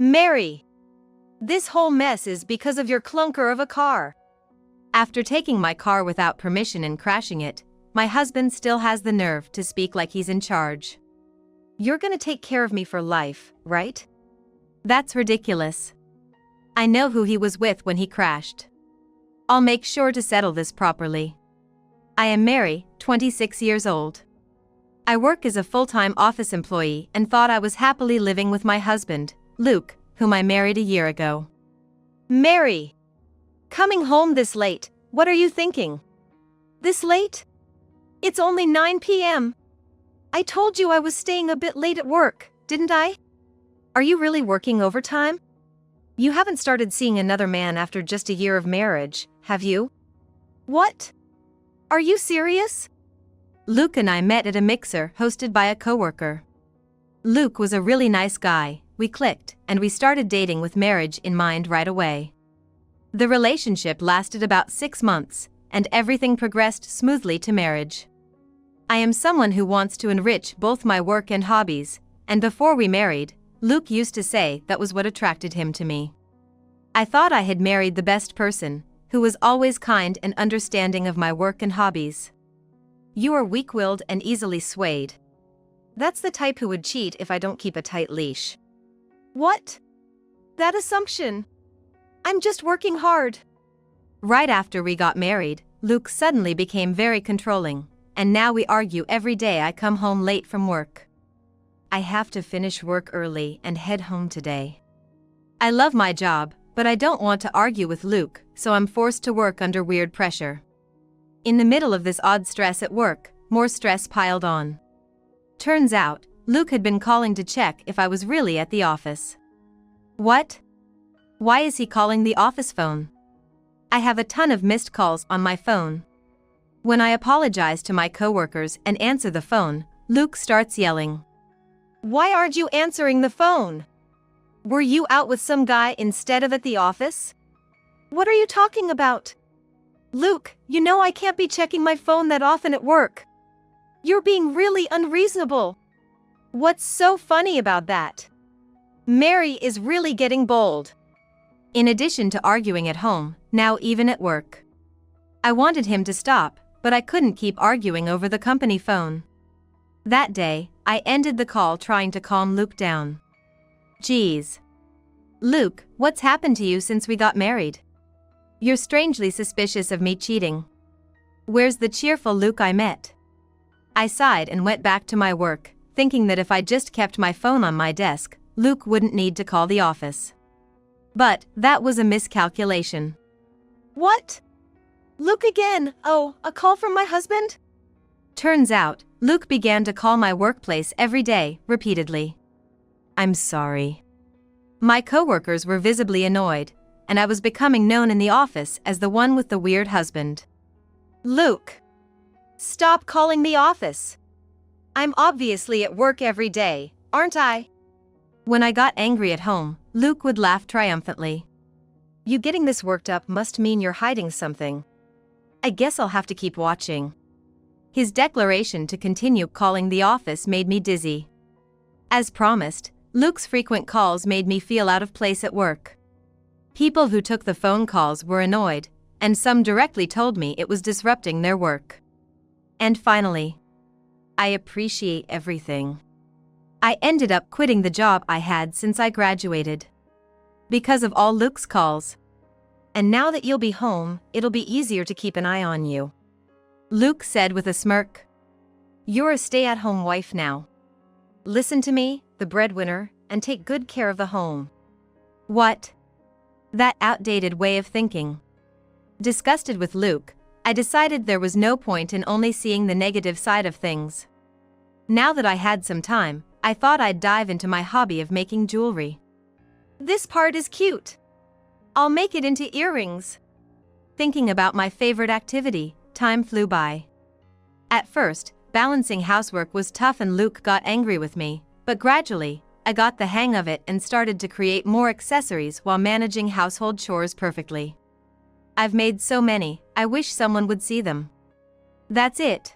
Mary! This whole mess is because of your clunker of a car. After taking my car without permission and crashing it, my husband still has the nerve to speak like he's in charge. You're gonna take care of me for life, right? That's ridiculous. I know who he was with when he crashed. I'll make sure to settle this properly. I am Mary, 26 years old. I work as a full-time office employee and thought I was happily living with my husband, Luke, whom I married a year ago. Mary! Coming home this late, what are you thinking? This late? It's only 9 p.m. I told you I was staying a bit late at work, didn't I? Are you really working overtime? You haven't started seeing another man after just a year of marriage, have you? What? Are you serious? Luke and I met at a mixer hosted by a coworker. Luke was a really nice guy, we clicked, and we started dating with marriage in mind right away. The relationship lasted about 6 months, and everything progressed smoothly to marriage. I am someone who wants to enrich both my work and hobbies, and before we married, Luke used to say that was what attracted him to me. I thought I had married the best person, who was always kind and understanding of my work and hobbies. You are weak-willed and easily swayed. That's the type who would cheat if I don't keep a tight leash. What? That assumption. I'm just working hard. Right after we got married, Luke suddenly became very controlling, and now we argue every day I come home late from work. I have to finish work early and head home today. I love my job, but I don't want to argue with Luke, so I'm forced to work under weird pressure. In the middle of this odd stress at work, more stress piled on. Turns out, Luke had been calling to check if I was really at the office. What? Why is he calling the office phone? I have a ton of missed calls on my phone. When I apologize to my coworkers and answer the phone, Luke starts yelling. Why aren't you answering the phone? Were you out with some guy instead of at the office? What are you talking about? Luke, you know I can't be checking my phone that often at work. You're being really unreasonable. What's so funny about that? Mary is really getting bold. In addition to arguing at home, now even at work. I wanted him to stop, but I couldn't keep arguing over the company phone. That day, I ended the call trying to calm Luke down. Geez. Luke, what's happened to you since we got married? You're strangely suspicious of me cheating. Where's the cheerful Luke I met? I sighed and went back to my work, thinking that if I just kept my phone on my desk, Luke wouldn't need to call the office. But that was a miscalculation. What? Luke again? Oh, a call from my husband? Turns out, Luke began to call my workplace every day, repeatedly. I'm sorry. My coworkers were visibly annoyed, and I was becoming known in the office as the one with the weird husband. Luke! Stop calling the office! I'm obviously at work every day, aren't I? When I got angry at home, Luke would laugh triumphantly. You getting this worked up must mean you're hiding something. I guess I'll have to keep watching. His declaration to continue calling the office made me dizzy. As promised, Luke's frequent calls made me feel out of place at work. People who took the phone calls were annoyed, and some directly told me it was disrupting their work. And finally, I appreciate everything. I ended up quitting the job I had since I graduated. Because of all Luke's calls. And now that you'll be home, it'll be easier to keep an eye on you. Luke said with a smirk. You're a stay-at-home wife now. Listen to me, the breadwinner, and take good care of the home. What? That outdated way of thinking. Disgusted with Luke, I decided there was no point in only seeing the negative side of things. Now that I had some time, I thought I'd dive into my hobby of making jewelry. This part is cute. I'll make it into earrings. Thinking about my favorite activity, time flew by. At first, balancing housework was tough and Luke got angry with me, but gradually, I got the hang of it and started to create more accessories while managing household chores perfectly. I've made so many, I wish someone would see them. That's it.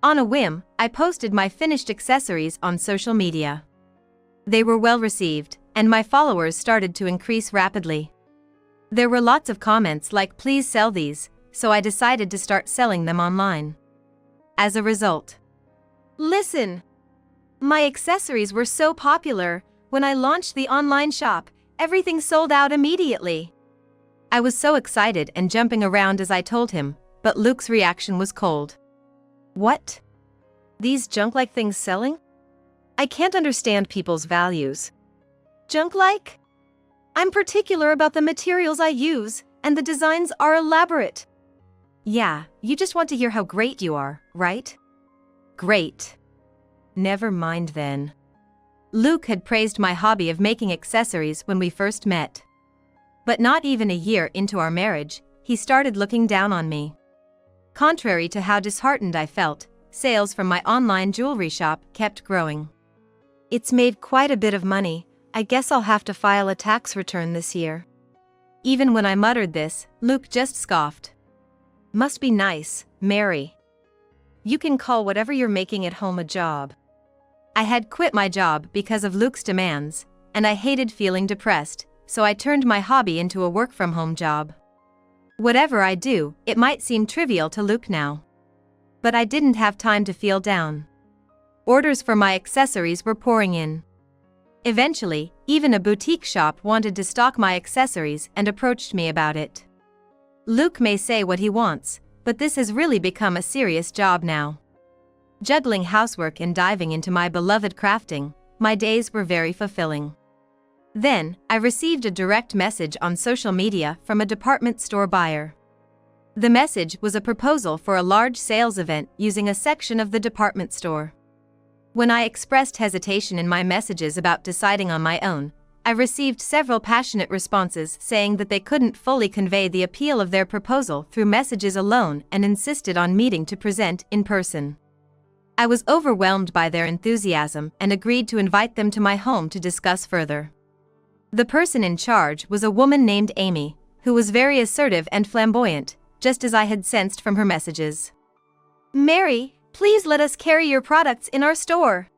On a whim, I posted my finished accessories on social media. They were well received, and my followers started to increase rapidly. There were lots of comments like "please sell these," so I decided to start selling them online. As a result, listen! My accessories were so popular, when I launched the online shop, everything sold out immediately. I was so excited and jumping around as I told him, but Luke's reaction was cold. What? These junk-like things selling? I can't understand people's values. Junk-like? I'm particular about the materials I use, and the designs are elaborate. Yeah, you just want to hear how great you are, right? Great. Never mind then. Luke had praised my hobby of making accessories when we first met. But not even a year into our marriage, he started looking down on me. Contrary to how disheartened I felt, sales from my online jewelry shop kept growing. It's made quite a bit of money. I guess I'll have to file a tax return this year. Even when I muttered this, Luke just scoffed. Must be nice, Mary. You can call whatever you're making at home a job. I had quit my job because of Luke's demands, and I hated feeling depressed, so I turned my hobby into a work-from-home job. Whatever I do, it might seem trivial to Luke now. But I didn't have time to feel down. Orders for my accessories were pouring in. Eventually, even a boutique shop wanted to stock my accessories and approached me about it. Luke may say what he wants, but this has really become a serious job now. Juggling housework and diving into my beloved crafting, my days were very fulfilling. Then, I received a direct message on social media from a department store buyer. The message was a proposal for a large sales event using a section of the department store. When I expressed hesitation in my messages about deciding on my own, I received several passionate responses saying that they couldn't fully convey the appeal of their proposal through messages alone and insisted on meeting to present in person. I was overwhelmed by their enthusiasm and agreed to invite them to my home to discuss further. The person in charge was a woman named Amy, who was very assertive and flamboyant, just as I had sensed from her messages. Mary, please let us carry your products in our store.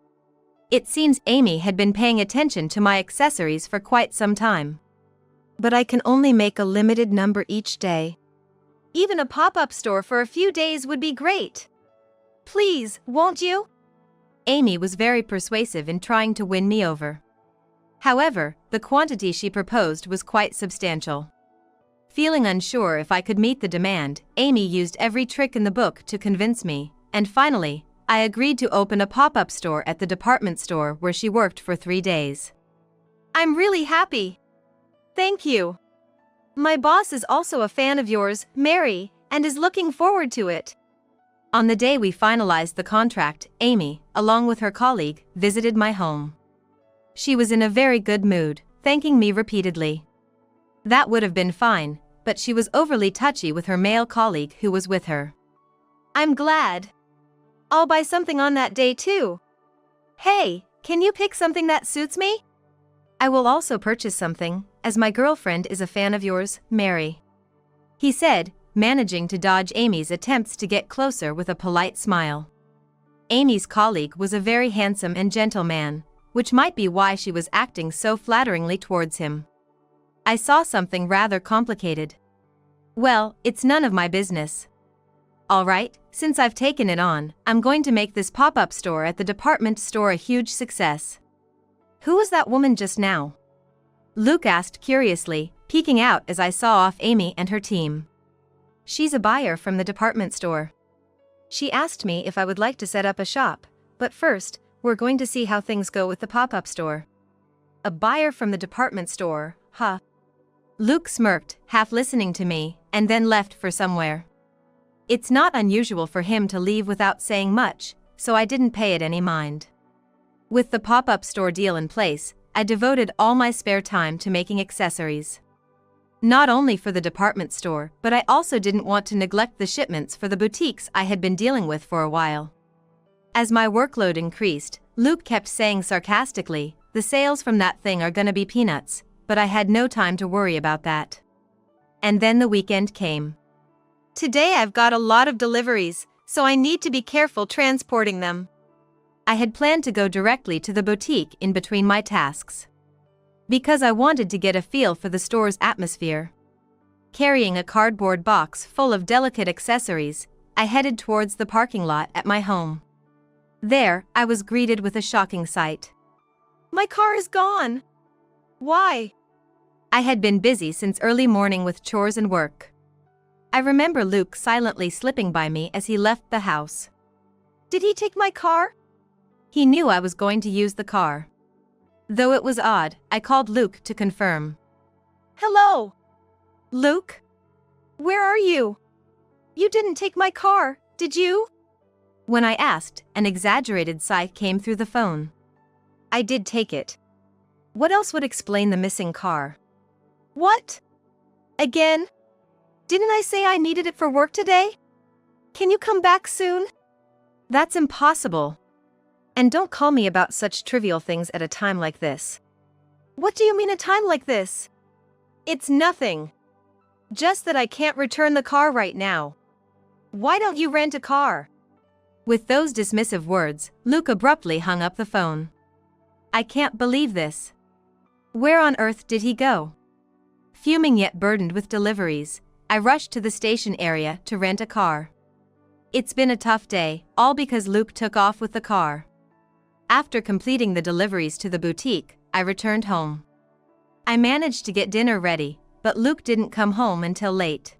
It seems Amy had been paying attention to my accessories for quite some time. But I can only make a limited number each day. Even a pop-up store for a few days would be great. Please, won't you? Amy was very persuasive in trying to win me over. However, the quantity she proposed was quite substantial. Feeling unsure if I could meet the demand, Amy used every trick in the book to convince me, and finally, I agreed to open a pop-up store at the department store where she worked for 3 days. I'm really happy. Thank you. My boss is also a fan of yours, Mary, and is looking forward to it. On the day we finalized the contract, Amy, along with her colleague, visited my home. She was in a very good mood, thanking me repeatedly. That would have been fine, but she was overly touchy with her male colleague who was with her. I'm glad. I'll buy something on that day too. Hey, can you pick something that suits me? I will also purchase something, as my girlfriend is a fan of yours, Mary. He said, managing to dodge Amy's attempts to get closer with a polite smile. Amy's colleague was a very handsome and gentle man, which might be why she was acting so flatteringly towards him. I saw something rather complicated. Well, it's none of my business. Alright, since I've taken it on, I'm going to make this pop-up store at the department store a huge success. Who was that woman just now? Luke asked curiously, peeking out as I saw off Amy and her team. She's a buyer from the department store. She asked me if I would like to set up a shop, but first, we're going to see how things go with the pop-up store. A buyer from the department store, huh? Luke smirked, half listening to me, and then left for somewhere. It's not unusual for him to leave without saying much, so I didn't pay it any mind. With the pop-up store deal in place, I devoted all my spare time to making accessories. Not only for the department store, but I also didn't want to neglect the shipments for the boutiques I had been dealing with for a while. As my workload increased, Luke kept saying sarcastically, the sales from that thing are gonna be peanuts, but I had no time to worry about that. And then the weekend came. Today I've got a lot of deliveries, so I need to be careful transporting them. I had planned to go directly to the boutique in between my tasks. because I wanted to get a feel for the store's atmosphere. Carrying a cardboard box full of delicate accessories, I headed towards the parking lot at my home. There, I was greeted with a shocking sight. My car is gone! Why? I had been busy since early morning with chores and work. I remember Luke silently slipping by me as he left the house. Did he take my car? He knew I was going to use the car. Though it was odd, I called Luke to confirm. Hello? Luke? Where are you? You didn't take my car, did you? When I asked, an exaggerated sigh came through the phone. I did take it. What else would explain the missing car? What? Again? Didn't I say I needed it for work today? Can you come back soon? That's impossible. And don't call me about such trivial things at a time like this. What do you mean a time like this? It's nothing. Just that I can't return the car right now. Why don't you rent a car? With those dismissive words, Luke abruptly hung up the phone. I can't believe this. Where on earth did he go? Fuming yet burdened with deliveries, I rushed to the station area to rent a car. It's been a tough day, all because Luke took off with the car. After completing the deliveries to the boutique, I returned home. I managed to get dinner ready, but Luke didn't come home until late.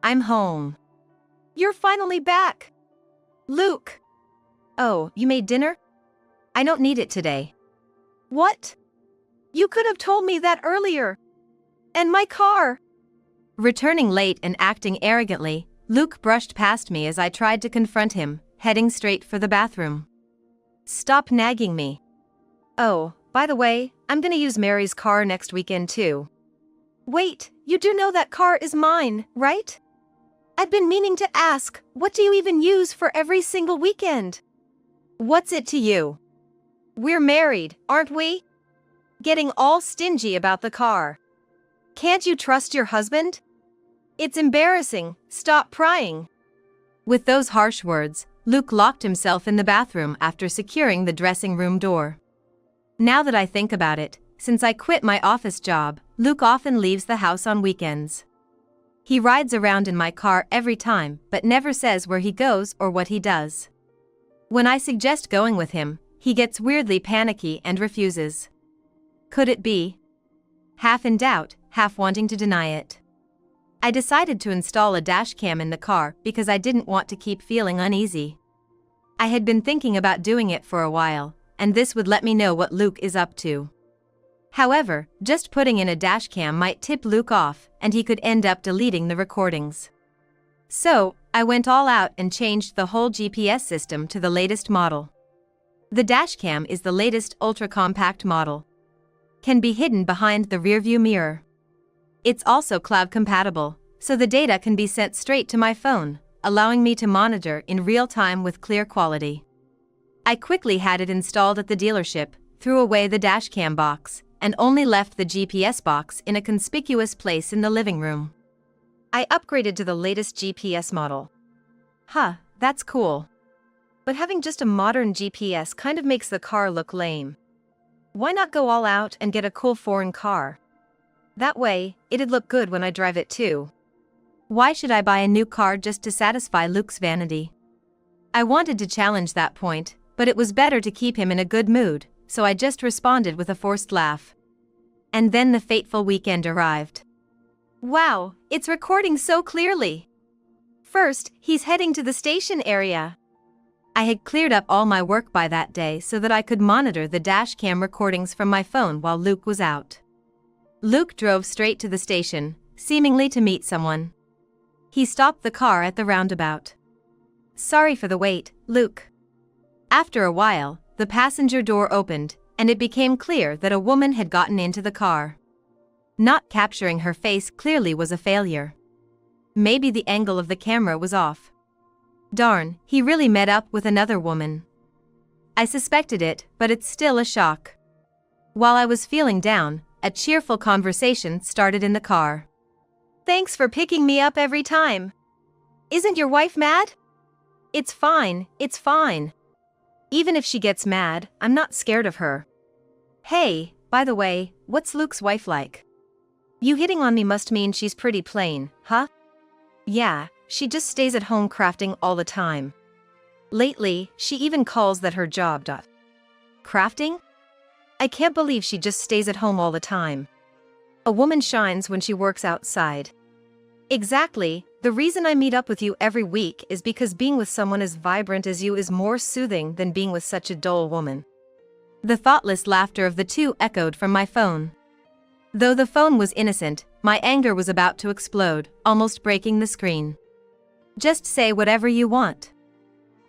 I'm home. You're finally back! Luke! Oh, you made dinner? I don't need it today. What? You could have told me that earlier. And my car! Returning late and acting arrogantly, Luke brushed past me as I tried to confront him, heading straight for the bathroom. Stop nagging me. Oh, by the way, I'm gonna use Mary's car next weekend too. Wait, you do know that car is mine, right? I've been meaning to ask, what do you even use for every single weekend? What's it to you? We're married, aren't we? Getting all stingy about the car. Can't you trust your husband? It's embarrassing, stop prying. With those harsh words, Luke locked himself in the bathroom after securing the dressing room door. Now that I think about it, since I quit my office job, Luke often leaves the house on weekends. He rides around in my car every time, but never says where he goes or what he does. When I suggest going with him, he gets weirdly panicky and refuses. Could it be? Half in doubt, half wanting to deny it. I decided to install a dash cam in the car because I didn't want to keep feeling uneasy. I had been thinking about doing it for a while, and this would let me know what Luke is up to. However, just putting in a dash cam might tip Luke off, and he could end up deleting the recordings. So, I went all out and changed the whole GPS system to the latest model. The dash cam is the latest ultra-compact model. Can be hidden behind the rearview mirror. It's also cloud compatible, so the data can be sent straight to my phone, allowing me to monitor in real time with clear quality. I quickly had it installed at the dealership, threw away the dash cam box, and only left the GPS box in a conspicuous place in the living room. I upgraded to the latest GPS model. That's cool. But having just a modern GPS kind of makes the car look lame. Why not go all out and get a cool foreign car? That way, it'd look good when I drive it too. Why should I buy a new car just to satisfy Luke's vanity? I wanted to challenge that point, but it was better to keep him in a good mood, so I just responded with a forced laugh. And then the fateful weekend arrived. Wow, it's recording so clearly. First, he's heading to the station area. I had cleared up all my work by that day so that I could monitor the dash cam recordings from my phone while Luke was out. Luke drove straight to the station, seemingly to meet someone. He stopped the car at the roundabout. Sorry for the wait, Luke. After a while, the passenger door opened, and it became clear that a woman had gotten into the car. Not capturing her face clearly was a failure. Maybe the angle of the camera was off. Darn, he really met up with another woman. I suspected it, but it's still a shock. While I was feeling down, a cheerful conversation started in the car. Thanks for picking me up every time. Isn't your wife mad? It's fine, it's fine. Even if she gets mad, I'm not scared of her. Hey, by the way, what's Luke's wife like? You hitting on me must mean she's pretty plain, huh? Yeah, she just stays at home crafting all the time. Lately, she even calls that her job. Crafting? I can't believe she just stays at home all the time. A woman shines when she works outside. Exactly, the reason I meet up with you every week is because being with someone as vibrant as you is more soothing than being with such a dull woman. The thoughtless laughter of the two echoed from my phone. Though the phone was innocent, my anger was about to explode, almost breaking the screen. Just say whatever you want.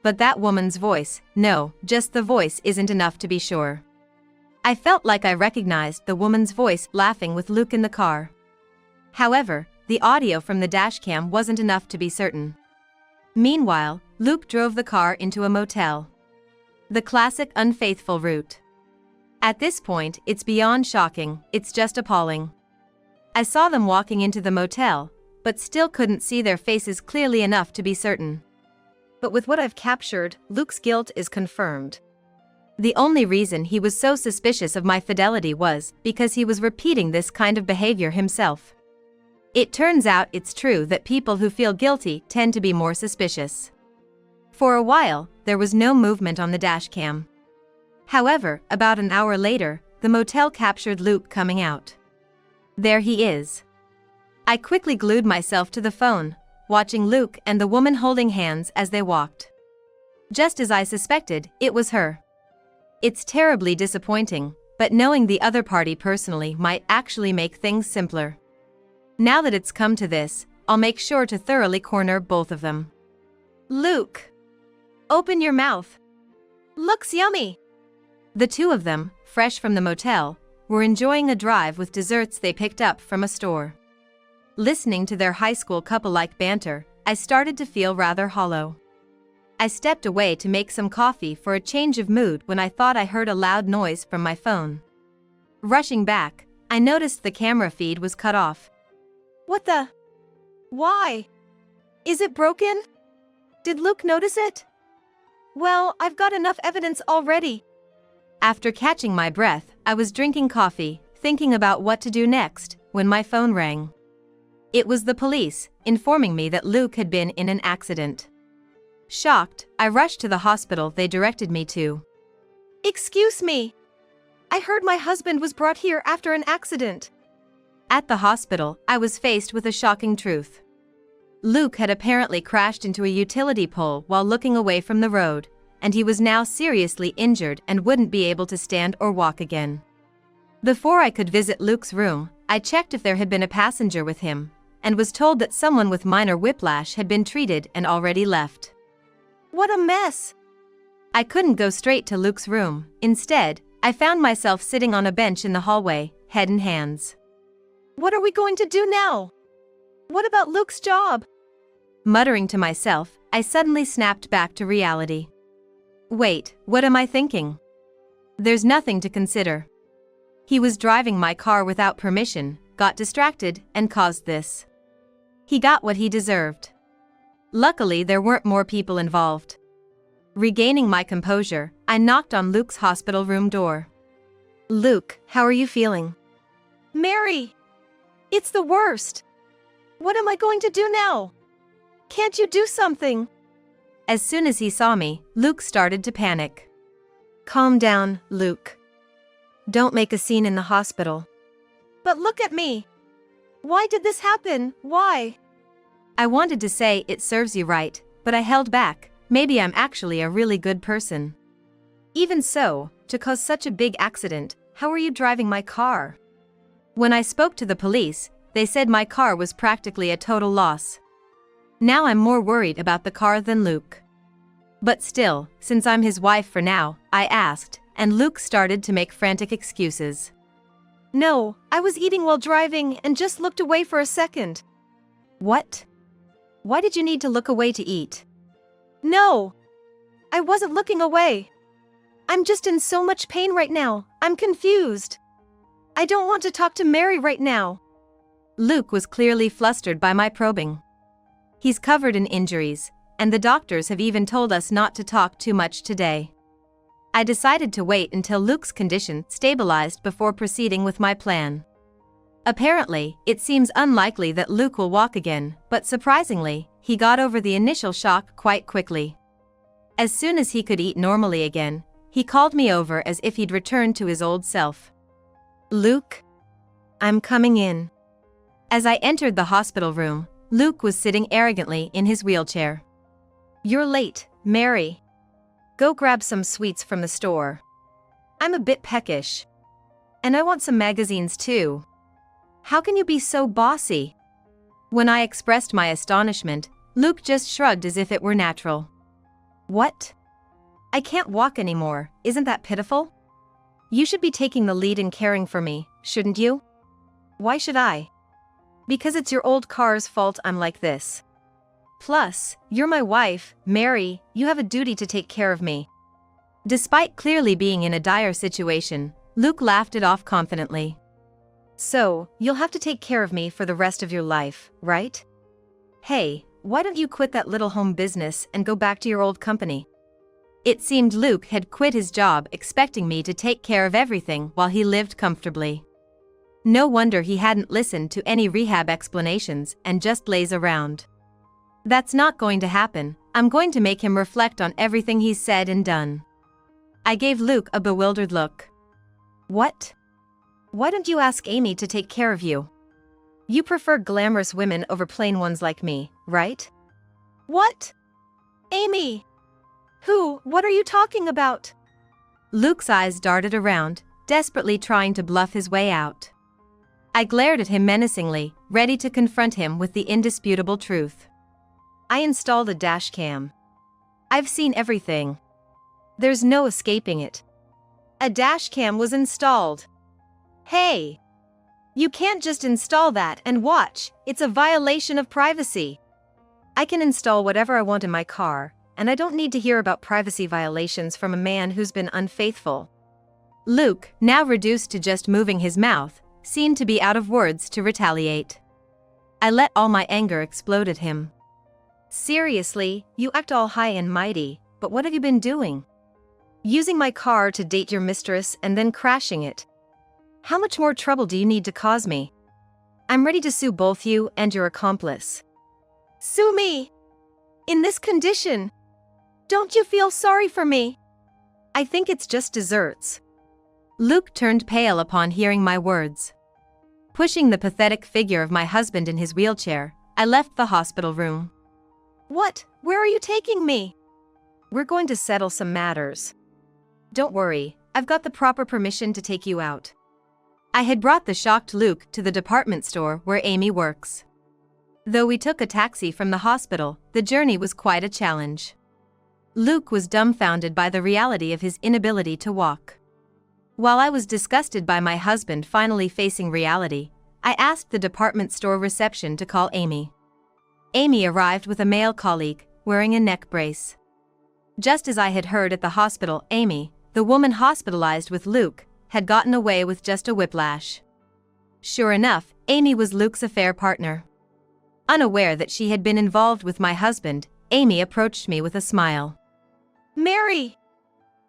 But that woman's voice, no, just the voice isn't enough to be sure. I felt like I recognized the woman's voice laughing with Luke in the car. However, the audio from the dashcam wasn't enough to be certain. Meanwhile, Luke drove the car into a motel. The classic unfaithful route. At this point, it's beyond shocking, it's just appalling. I saw them walking into the motel, but still couldn't see their faces clearly enough to be certain. But with what I've captured, Luke's guilt is confirmed. The only reason he was so suspicious of my fidelity was because he was repeating this kind of behavior himself. It turns out it's true that people who feel guilty tend to be more suspicious. For a while, there was no movement on the dashcam. However, about an hour later, the motel captured Luke coming out. There he is. I quickly glued myself to the phone, watching Luke and the woman holding hands as they walked. Just as I suspected, it was her. It's terribly disappointing, but knowing the other party personally might actually make things simpler. Now that it's come to this, I'll make sure to thoroughly corner both of them. Luke! Open your mouth. Looks yummy. The two of them, fresh from the motel, were enjoying a drive with desserts they picked up from a store. Listening to their high school couple-like banter, I started to feel rather hollow. I stepped away to make some coffee for a change of mood when I thought I heard a loud noise from my phone. Rushing back, I noticed the camera feed was cut off. What the? Why? Is it broken? Did Luke notice it? Well, I've got enough evidence already. After catching my breath, I was drinking coffee, thinking about what to do next, when my phone rang. It was the police, informing me that Luke had been in an accident. Shocked, I rushed to the hospital they directed me to. Excuse me. I heard my husband was brought here after an accident. At the hospital, I was faced with a shocking truth. Luke had apparently crashed into a utility pole while looking away from the road, and he was now seriously injured and wouldn't be able to stand or walk again. Before I could visit Luke's room, I checked if there had been a passenger with him, and was told that someone with minor whiplash had been treated and already left. What a mess! I couldn't go straight to Luke's room. Instead, I found myself sitting on a bench in the hallway, head in hands. What are we going to do now? What about Luke's job? Muttering to myself, I suddenly snapped back to reality. Wait, what am I thinking? There's nothing to consider. He was driving my car without permission, got distracted, and caused this. He got what he deserved. Luckily, there weren't more people involved. Regaining my composure, I knocked on Luke's hospital room door. Luke, how are you feeling? Mary! It's the worst! What am I going to do now? Can't you do something? As soon as he saw me, Luke started to panic. Calm down, Luke. Don't make a scene in the hospital. But look at me! Why did this happen? Why? I wanted to say it serves you right, but I held back. Maybe I'm actually a really good person. Even so, to cause such a big accident, how are you driving my car? When I spoke to the police, they said my car was practically a total loss. Now I'm more worried about the car than Luke. But still, since I'm his wife for now, I asked, and Luke started to make frantic excuses. No, I was eating while driving and just looked away for a second. What? Why did you need to look away to eat? No! I wasn't looking away. I'm just in so much pain right now, I'm confused. I don't want to talk to Mary right now. Luke was clearly flustered by my probing. He's covered in injuries, and the doctors have even told us not to talk too much today. I decided to wait until Luke's condition stabilized before proceeding with my plan. Apparently, it seems unlikely that Luke will walk again, but surprisingly, he got over the initial shock quite quickly. As soon as he could eat normally again, he called me over as if he'd returned to his old self. "Luke? I'm coming in." As I entered the hospital room, Luke was sitting arrogantly in his wheelchair. "You're late, Mary. Go grab some sweets from the store. I'm a bit peckish. And I want some magazines too. How can you be so bossy?" When I expressed my astonishment, Luke just shrugged as if it were natural. "What? I can't walk anymore, isn't that pitiful? You should be taking the lead in caring for me, shouldn't you?" "Why should I?" "Because it's your old car's fault I'm like this. Plus, you're my wife, Mary, you have a duty to take care of me." Despite clearly being in a dire situation, Luke laughed it off confidently. "So, you'll have to take care of me for the rest of your life, right? Hey, why don't you quit that little home business and go back to your old company?" It seemed Luke had quit his job expecting me to take care of everything while he lived comfortably. No wonder he hadn't listened to any rehab explanations and just lays around. That's not going to happen. I'm going to make him reflect on everything he's said and done. I gave Luke a bewildered look. "What? Why don't you ask Amy to take care of you? You prefer glamorous women over plain ones like me, right?" "What? Amy? Who? What are you talking about?" Luke's eyes darted around, desperately trying to bluff his way out. I glared at him menacingly, ready to confront him with the indisputable truth. "I installed a dash cam. I've seen everything. There's no escaping it. A dash cam was installed. Hey! You can't just install that and watch, it's a violation of privacy. I can install whatever I want in my car, and I don't need to hear about privacy violations from a man who's been unfaithful." Luke, now reduced to just moving his mouth, seemed to be out of words to retaliate. I let all my anger explode at him. "Seriously, you act all high and mighty, but what have you been doing? Using my car to date your mistress and then crashing it. How much more trouble do you need to cause me? I'm ready to sue both you and your accomplice." "Sue me? In this condition? Don't you feel sorry for me?" "I think it's just desserts." Luke turned pale upon hearing my words. Pushing the pathetic figure of my husband in his wheelchair, I left the hospital room. "What? Where are you taking me?" "We're going to settle some matters. Don't worry, I've got the proper permission to take you out." I had brought the shocked Luke to the department store where Amy works. Though we took a taxi from the hospital, the journey was quite a challenge. Luke was dumbfounded by the reality of his inability to walk. While I was disgusted by my husband finally facing reality, I asked the department store reception to call Amy. Amy arrived with a male colleague, wearing a neck brace. Just as I had heard at the hospital, Amy, the woman hospitalized with Luke, had gotten away with just a whiplash. Sure enough, Amy was Luke's affair partner. Unaware that she had been involved with my husband, Amy approached me with a smile. "Mary!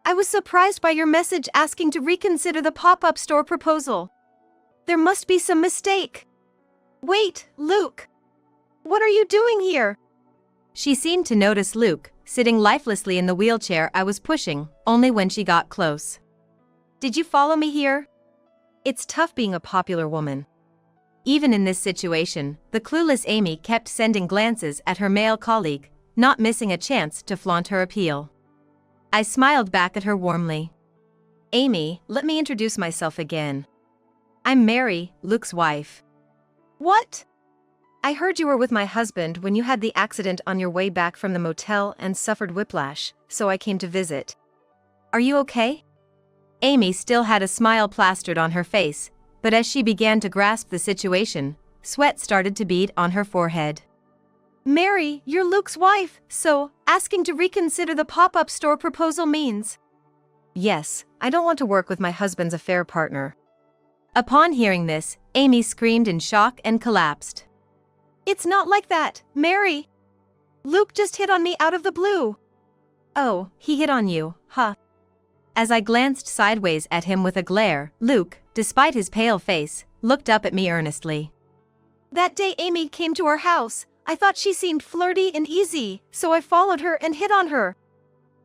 I was surprised by your message asking to reconsider the pop-up store proposal. There must be some mistake. Wait, Luke! What are you doing here?" She seemed to notice Luke, sitting lifelessly in the wheelchair I was pushing, only when she got close. "Did you follow me here?" It's tough being a popular woman. Even in this situation, the clueless Amy kept sending glances at her male colleague, not missing a chance to flaunt her appeal. I smiled back at her warmly. "Amy, let me introduce myself again. I'm Mary, Luke's wife." "What?" "I heard you were with my husband when you had the accident on your way back from the motel and suffered whiplash, so I came to visit. Are you okay?" Amy still had a smile plastered on her face, but as she began to grasp the situation, sweat started to bead on her forehead. "Mary, you're Luke's wife, so asking to reconsider the pop-up store proposal means—" "Yes, I don't want to work with my husband's affair partner." Upon hearing this, Amy screamed in shock and collapsed. "It's not like that, Mary. Luke just hit on me out of the blue." "Oh, he hit on you, huh?" As I glanced sideways at him with a glare, Luke, despite his pale face, looked up at me earnestly. That day Amy came to our house, I thought she seemed flirty and easy, so I followed her and hit on her.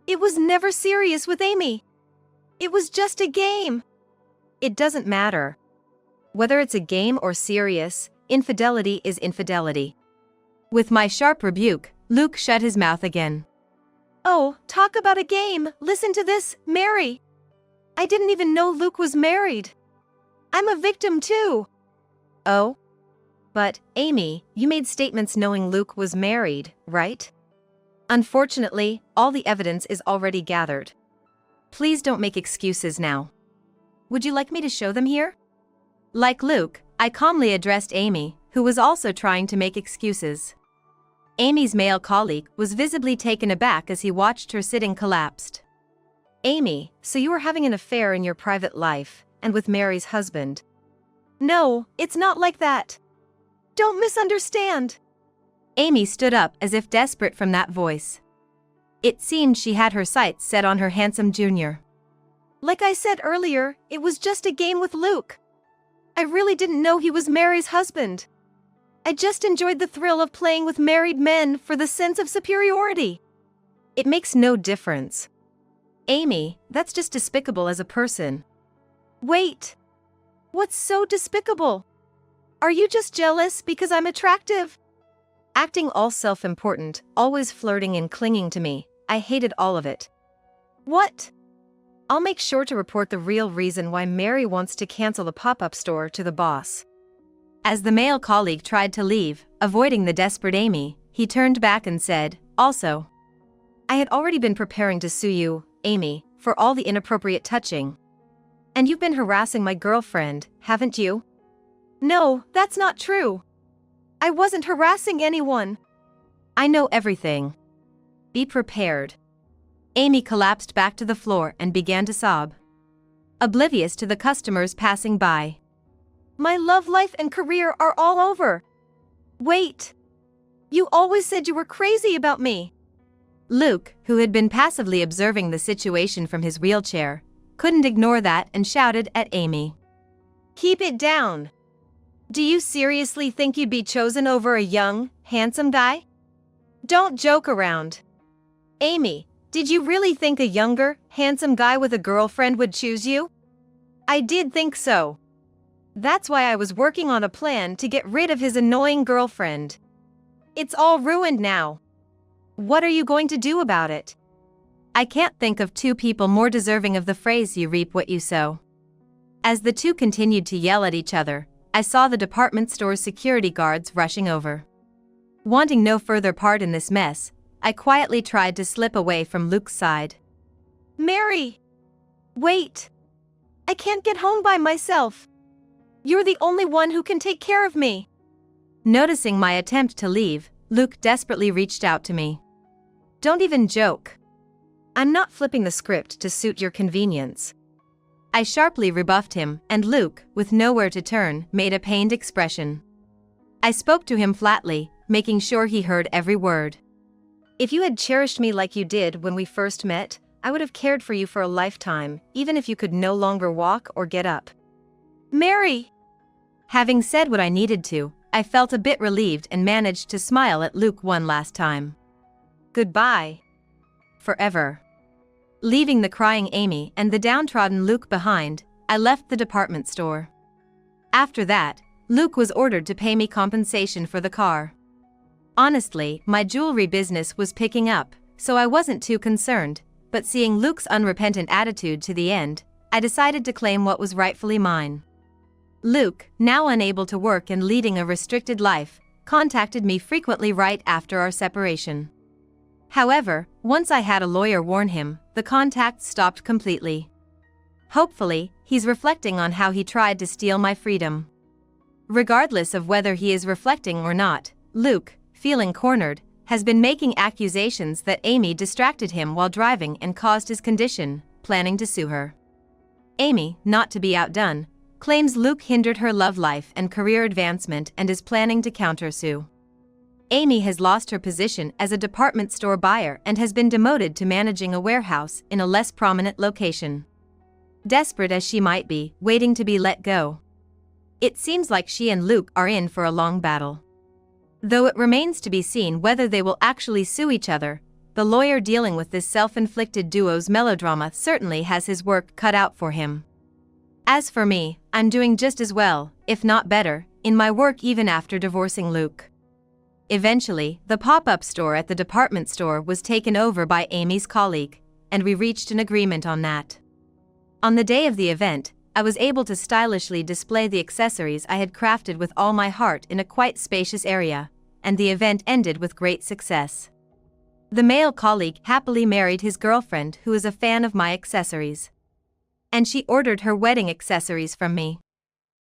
It was never serious with Amy. It was just a game. It doesn't matter. Whether it's a game or serious, infidelity is infidelity. With my sharp rebuke, Luke shut his mouth again. Oh, talk about a game, listen to this, Mary. I didn't even know Luke was married. I'm a victim too. Oh? But, Amy, you made statements knowing Luke was married, right? Unfortunately, all the evidence is already gathered. Please don't make excuses now. Would you like me to show them here? Like Luke, I calmly addressed Amy, who was also trying to make excuses. Amy's male colleague was visibly taken aback as he watched her sitting collapsed. Amy, so you were having an affair in your private life, and with Mary's husband? No, it's not like that. Don't misunderstand. Amy stood up as if desperate from that voice. It seemed she had her sights set on her handsome junior. Like I said earlier, it was just a game with Luke. I really didn't know he was Mary's husband. I just enjoyed the thrill of playing with married men for the sense of superiority. It makes no difference. Amy, that's just despicable as a person. Wait. What's so despicable? Are you just jealous because I'm attractive? Acting all self-important, always flirting and clinging to me, I hated all of it. What? I'll make sure to report the real reason why Mary wants to cancel the pop-up store to the boss. As the male colleague tried to leave, avoiding the desperate Amy, he turned back and said, also, I had already been preparing to sue you, Amy, for all the inappropriate touching. And you've been harassing my girlfriend, haven't you? No, that's not true. I wasn't harassing anyone. I know everything. Be prepared. Amy collapsed back to the floor and began to sob, oblivious to the customers passing by. My love life and career are all over. Wait. You always said you were crazy about me. Luke, who had been passively observing the situation from his wheelchair, couldn't ignore that and shouted at Amy. Keep it down. Do you seriously think you'd be chosen over a young, handsome guy? Don't joke around. Amy, did you really think a younger, handsome guy with a girlfriend would choose you? I did think so. That's why I was working on a plan to get rid of his annoying girlfriend. It's all ruined now. What are you going to do about it? I can't think of two people more deserving of the phrase you reap what you sow. As the two continued to yell at each other, I saw the department store's security guards rushing over. Wanting no further part in this mess, I quietly tried to slip away from Luke's side. Mary! Wait! I can't get home by myself. You're the only one who can take care of me. Noticing my attempt to leave, Luke desperately reached out to me. Don't even joke. I'm not flipping the script to suit your convenience. I sharply rebuffed him, and Luke, with nowhere to turn, made a pained expression. I spoke to him flatly, making sure he heard every word. If you had cherished me like you did when we first met, I would have cared for you for a lifetime, even if you could no longer walk or get up. Mary! Having said what I needed to, I felt a bit relieved and managed to smile at Luke one last time. Goodbye. Forever. Leaving the crying Amy and the downtrodden Luke behind, I left the department store. After that, Luke was ordered to pay me compensation for the car. Honestly, my jewelry business was picking up, so I wasn't too concerned, but seeing Luke's unrepentant attitude to the end, I decided to claim what was rightfully mine. Luke, now unable to work and leading a restricted life, contacted me frequently right after our separation. However, once I had a lawyer warn him, the contact stopped completely. Hopefully, he's reflecting on how he tried to steal my freedom. Regardless of whether he is reflecting or not, Luke, feeling cornered, has been making accusations that Amy distracted him while driving and caused his condition, planning to sue her. Amy, not to be outdone, claims Luke hindered her love life and career advancement and is planning to countersue. Amy has lost her position as a department store buyer and has been demoted to managing a warehouse in a less prominent location. Desperate as she might be, waiting to be let go, it seems like she and Luke are in for a long battle. Though it remains to be seen whether they will actually sue each other, the lawyer dealing with this self-inflicted duo's melodrama certainly has his work cut out for him. As for me, I'm doing just as well, if not better, in my work even after divorcing Luke. Eventually, the pop-up store at the department store was taken over by Amy's colleague, and we reached an agreement on that. On the day of the event, I was able to stylishly display the accessories I had crafted with all my heart in a quite spacious area, and the event ended with great success. The male colleague happily married his girlfriend who is a fan of my accessories. And she ordered her wedding accessories from me.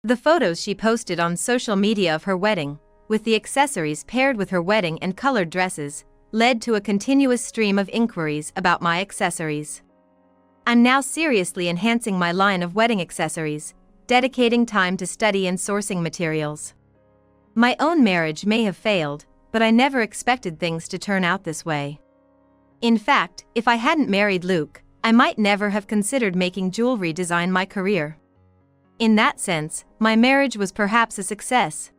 The photos she posted on social media of her wedding, with the accessories paired with her wedding and colored dresses, led to a continuous stream of inquiries about my accessories. I'm now seriously enhancing my line of wedding accessories, dedicating time to study and sourcing materials. My own marriage may have failed, but I never expected things to turn out this way. In fact, if I hadn't married Luke, I might never have considered making jewelry design my career. In that sense, my marriage was perhaps a success,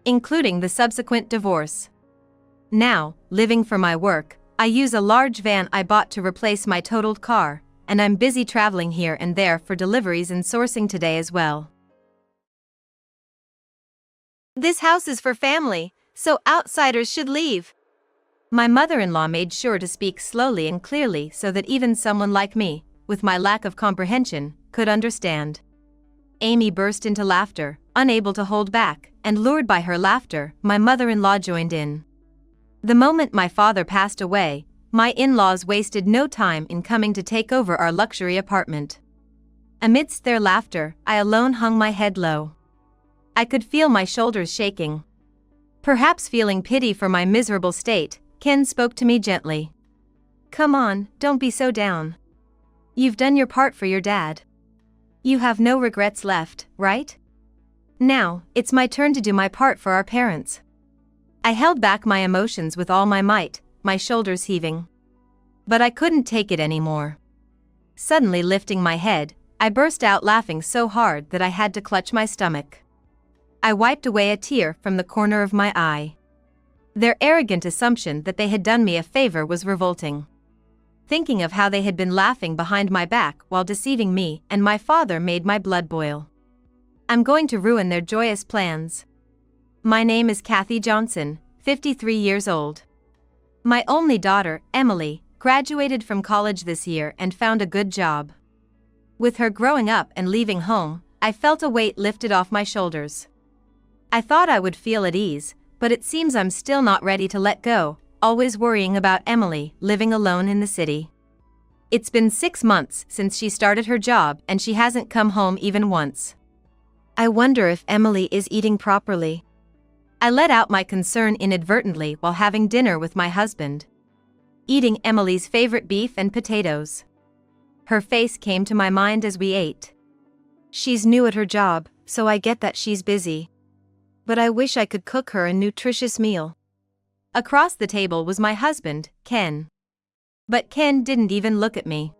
including the subsequent divorce. Now, living for my work, I use a large van I bought to replace my totaled car, and I'm busy traveling here and there for deliveries and sourcing today as well. This house is for family, so outsiders should leave. My mother-in-law made sure to speak slowly and clearly so that even someone like me, with my lack of comprehension, could understand. Amy burst into laughter, unable to hold back, and lured by her laughter, my mother-in-law joined in. The moment my father passed away, my in-laws wasted no time in coming to take over our luxury apartment. Amidst their laughter, I alone hung my head low. I could feel my shoulders shaking. Perhaps feeling pity for my miserable state, Ken spoke to me gently. Come on, don't be so down. You've done your part for your dad. You have no regrets left, right? Now, it's my turn to do my part for our parents. I held back my emotions with all my might, my shoulders heaving. But I couldn't take it anymore. Suddenly lifting my head, I burst out laughing so hard that I had to clutch my stomach. I wiped away a tear from the corner of my eye. Their arrogant assumption that they had done me a favor was revolting. Thinking of how they had been laughing behind my back while deceiving me and my father made my blood boil. I'm going to ruin their joyous plans. My name is Kathy Johnson, 53 years old. My only daughter, Emily, graduated from college this year and found a good job. With her growing up and leaving home, I felt a weight lifted off my shoulders. I thought I would feel at ease, but it seems I'm still not ready to let go, always worrying about Emily living alone in the city. It's been 6 months since she started her job and she hasn't come home even once. I wonder if Emily is eating properly. I let out my concern inadvertently while having dinner with my husband. Eating Emily's favorite beef and potatoes. Her face came to my mind as we ate. She's new at her job, so I get that she's busy. But I wish I could cook her a nutritious meal. Across the table was my husband, Ken. But Ken didn't even look at me.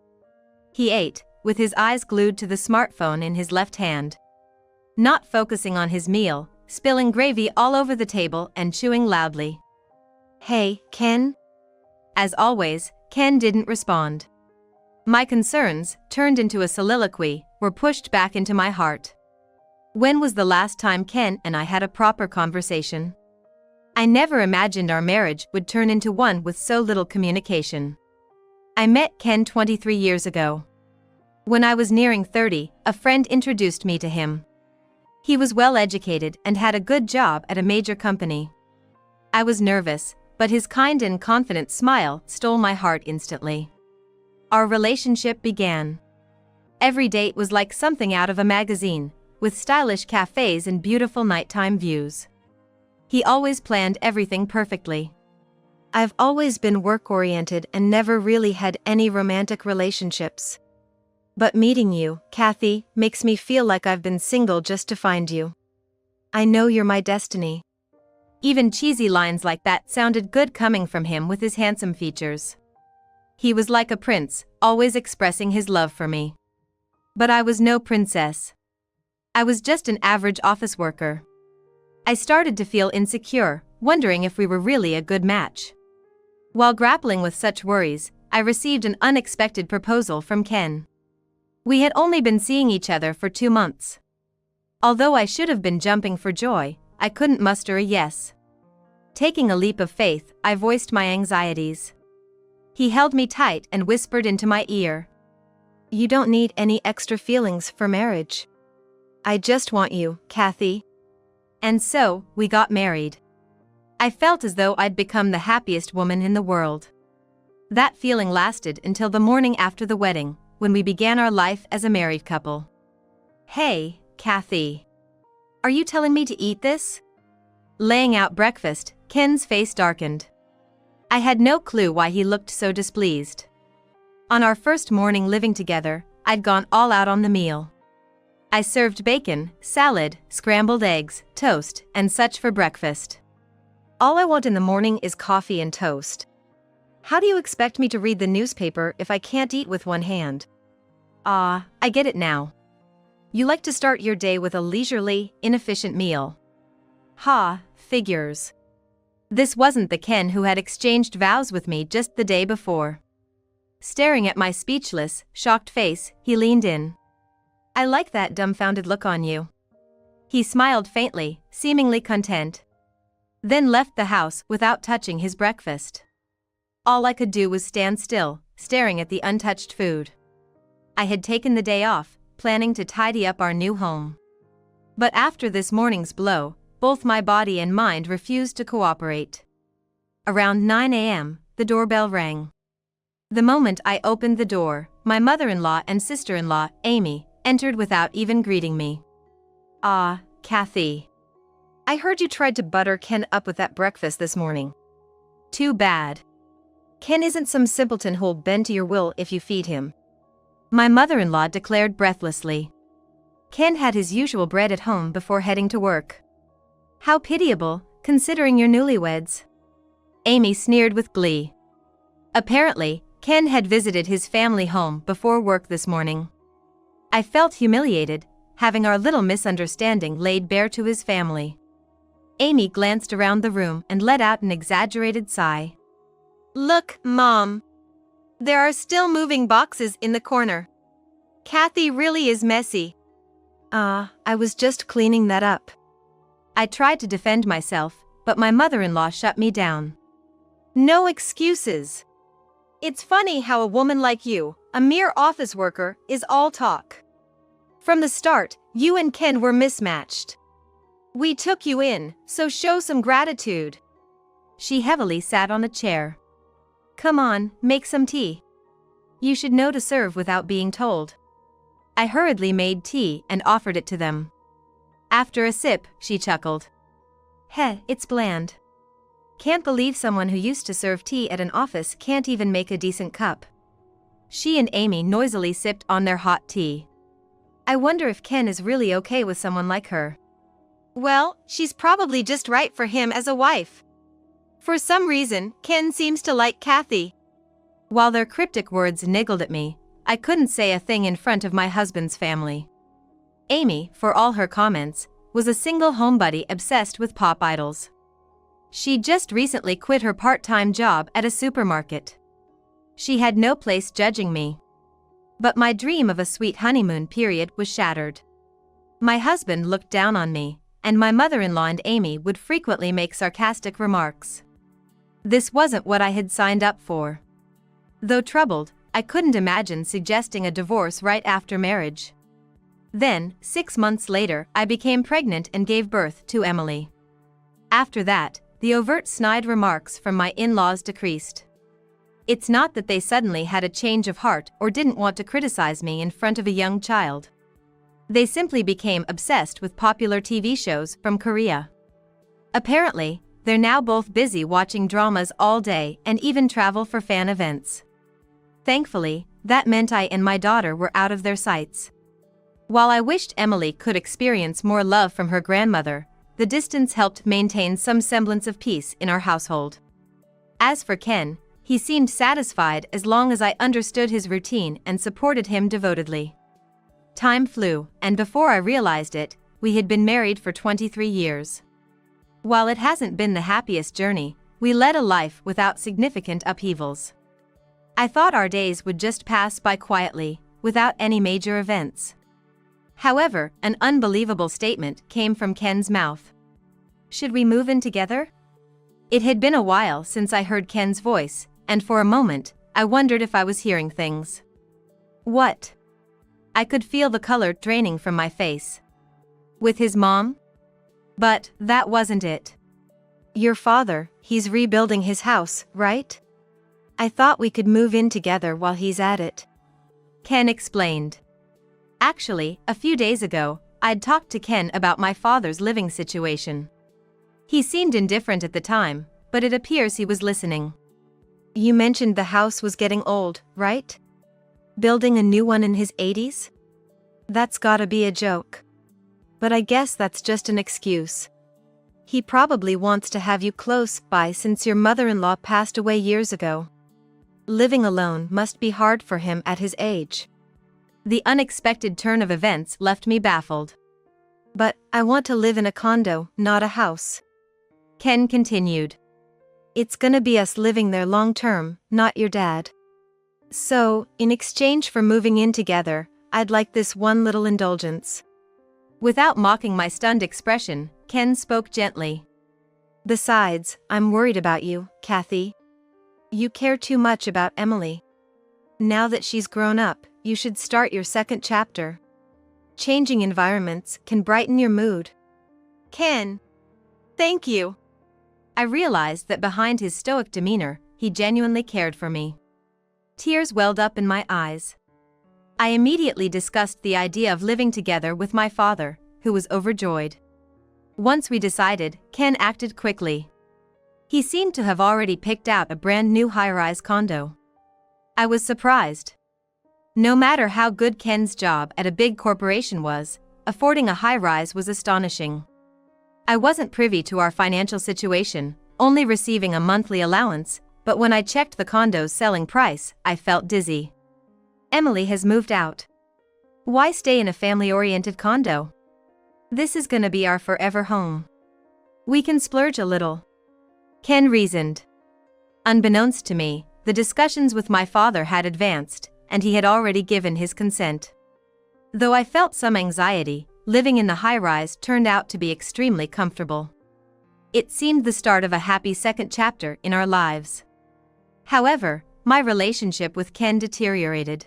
He ate, with his eyes glued to the smartphone in his left hand. Not focusing on his meal, spilling gravy all over the table and chewing loudly. Hey, Ken? As always, Ken didn't respond. My concerns, turned into a soliloquy, were pushed back into my heart. When was the last time Ken and I had a proper conversation? I never imagined our marriage would turn into one with so little communication. I met Ken 23 years ago. When I was nearing 30, a friend introduced me to him. He was well educated and had a good job at a major company. I was nervous, but his kind and confident smile stole my heart instantly. Our relationship began. Every date was like something out of a magazine, with stylish cafes and beautiful nighttime views. He always planned everything perfectly. I've always been work-oriented and never really had any romantic relationships. But meeting you, Kathy, makes me feel like I've been single just to find you. I know you're my destiny. Even cheesy lines like that sounded good coming from him with his handsome features. He was like a prince, always expressing his love for me. But I was no princess. I was just an average office worker. I started to feel insecure, wondering if we were really a good match. While grappling with such worries, I received an unexpected proposal from Ken. We had only been seeing each other for 2 months. Although I should have been jumping for joy, I couldn't muster a yes. Taking a leap of faith, I voiced my anxieties. He held me tight and whispered into my ear. "You don't need any extra feelings for marriage. I just want you, Kathy." And so, we got married. I felt as though I'd become the happiest woman in the world. That feeling lasted until the morning after the wedding, when we began our life as a married couple. "Hey, Kathy. Are you telling me to eat this?" Laying out breakfast, Ken's face darkened. I had no clue why he looked so displeased. On our first morning living together, I'd gone all out on the meal. I served bacon, salad, scrambled eggs, toast, and such for breakfast. "All I want in the morning is coffee and toast. How do you expect me to read the newspaper if I can't eat with one hand?" "Ah, I get it now. You like to start your day with a leisurely, inefficient meal." Ha, figures. This wasn't the Ken who had exchanged vows with me just the day before. Staring at my speechless, shocked face, he leaned in. "I like that dumbfounded look on you." He smiled faintly, seemingly content. Then left the house without touching his breakfast. All I could do was stand still, staring at the untouched food. I had taken the day off, planning to tidy up our new home. But after this morning's blow, both my body and mind refused to cooperate. Around 9 a.m., the doorbell rang. The moment I opened the door, my mother-in-law and sister-in-law, Amy, entered without even greeting me. "Ah, Kathy. I heard you tried to butter Ken up with that breakfast this morning. Too bad. Ken isn't some simpleton who'll bend to your will if you feed him," my mother-in-law declared breathlessly. "Ken had his usual bread at home before heading to work." "How pitiable, considering you're newlyweds," Amy sneered with glee. Apparently, Ken had visited his family home before work this morning. I felt humiliated, having our little misunderstanding laid bare to his family. Amy glanced around the room and let out an exaggerated sigh. "Look, Mom. There are still moving boxes in the corner. Kathy really is messy." I was just cleaning that up." I tried to defend myself, but my mother-in-law shut me down. "No excuses. It's funny how a woman like you, a mere office worker, is all talk. From the start, you and Ken were mismatched. We took you in, so show some gratitude." She heavily sat on a chair. "Come on, make some tea. You should know to serve without being told." I hurriedly made tea and offered it to them. After a sip, she chuckled. "Heh, it's bland. Can't believe someone who used to serve tea at an office can't even make a decent cup." She and Amy noisily sipped on their hot tea. "I wonder if Ken is really okay with someone like her." "Well, she's probably just right for him as a wife. For some reason, Ken seems to like Kathy." While their cryptic words niggled at me, I couldn't say a thing in front of my husband's family. Amy, for all her comments, was a single homebody obsessed with pop idols. She just recently quit her part-time job at a supermarket. She had no place judging me. But my dream of a sweet honeymoon period was shattered. My husband looked down on me, and my mother-in-law and Amy would frequently make sarcastic remarks. This wasn't what I had signed up for. Though troubled, I couldn't imagine suggesting a divorce right after marriage. Then, 6 months later, I became pregnant and gave birth to Emily. After that, the overt snide remarks from my in-laws decreased. It's not that they suddenly had a change of heart or didn't want to criticize me in front of a young child. They simply became obsessed with popular TV shows from Korea. Apparently, they're now both busy watching dramas all day and even travel for fan events. Thankfully, that meant I and my daughter were out of their sights. While I wished Emily could experience more love from her grandmother, the distance helped maintain some semblance of peace in our household. As for Ken, he seemed satisfied as long as I understood his routine and supported him devotedly. Time flew, and before I realized it, we had been married for 23 years. While it hasn't been the happiest journey, we led a life without significant upheavals. I thought our days would just pass by quietly, without any major events. However, an unbelievable statement came from Ken's mouth. Should we move in together? It had been a while since I heard Ken's voice, and for a moment, I wondered if I was hearing things. What? I could feel the color draining from my face. With his mom? But that wasn't it. Your father, he's rebuilding his house, right? I thought we could move in together while he's at it. Ken explained. Actually, a few days ago, I'd talked to Ken about my father's living situation. He seemed indifferent at the time, but it appears he was listening. You mentioned the house was getting old, right? Building a new one in his 80s? That's gotta be a joke. But I guess that's just an excuse. He probably wants to have you close by since your mother-in-law passed away years ago. Living alone must be hard for him at his age. The unexpected turn of events left me baffled. But I want to live in a condo, not a house. Ken continued. It's gonna be us living there long term, not your dad. So, in exchange for moving in together, I'd like this one little indulgence. Without mocking my stunned expression, Ken spoke gently. Besides, I'm worried about you, Kathy. You care too much about Emily. Now that she's grown up, you should start your second chapter. Changing environments can brighten your mood. Ken. Thank you. I realized that behind his stoic demeanor, he genuinely cared for me. Tears welled up in my eyes. I immediately discussed the idea of living together with my father, who was overjoyed. Once we decided, Ken acted quickly. He seemed to have already picked out a brand new high-rise condo. I was surprised. No matter how good Ken's job at a big corporation was, affording a high-rise was astonishing. I wasn't privy to our financial situation, only receiving a monthly allowance, but when I checked the condo's selling price, I felt dizzy. Emily has moved out. Why stay in a family-oriented condo? This is gonna be our forever home. We can splurge a little. Ken reasoned. Unbeknownst to me, the discussions with my father had advanced, and he had already given his consent. Though I felt some anxiety, living in the high-rise turned out to be extremely comfortable. It seemed the start of a happy second chapter in our lives. However, my relationship with Ken deteriorated.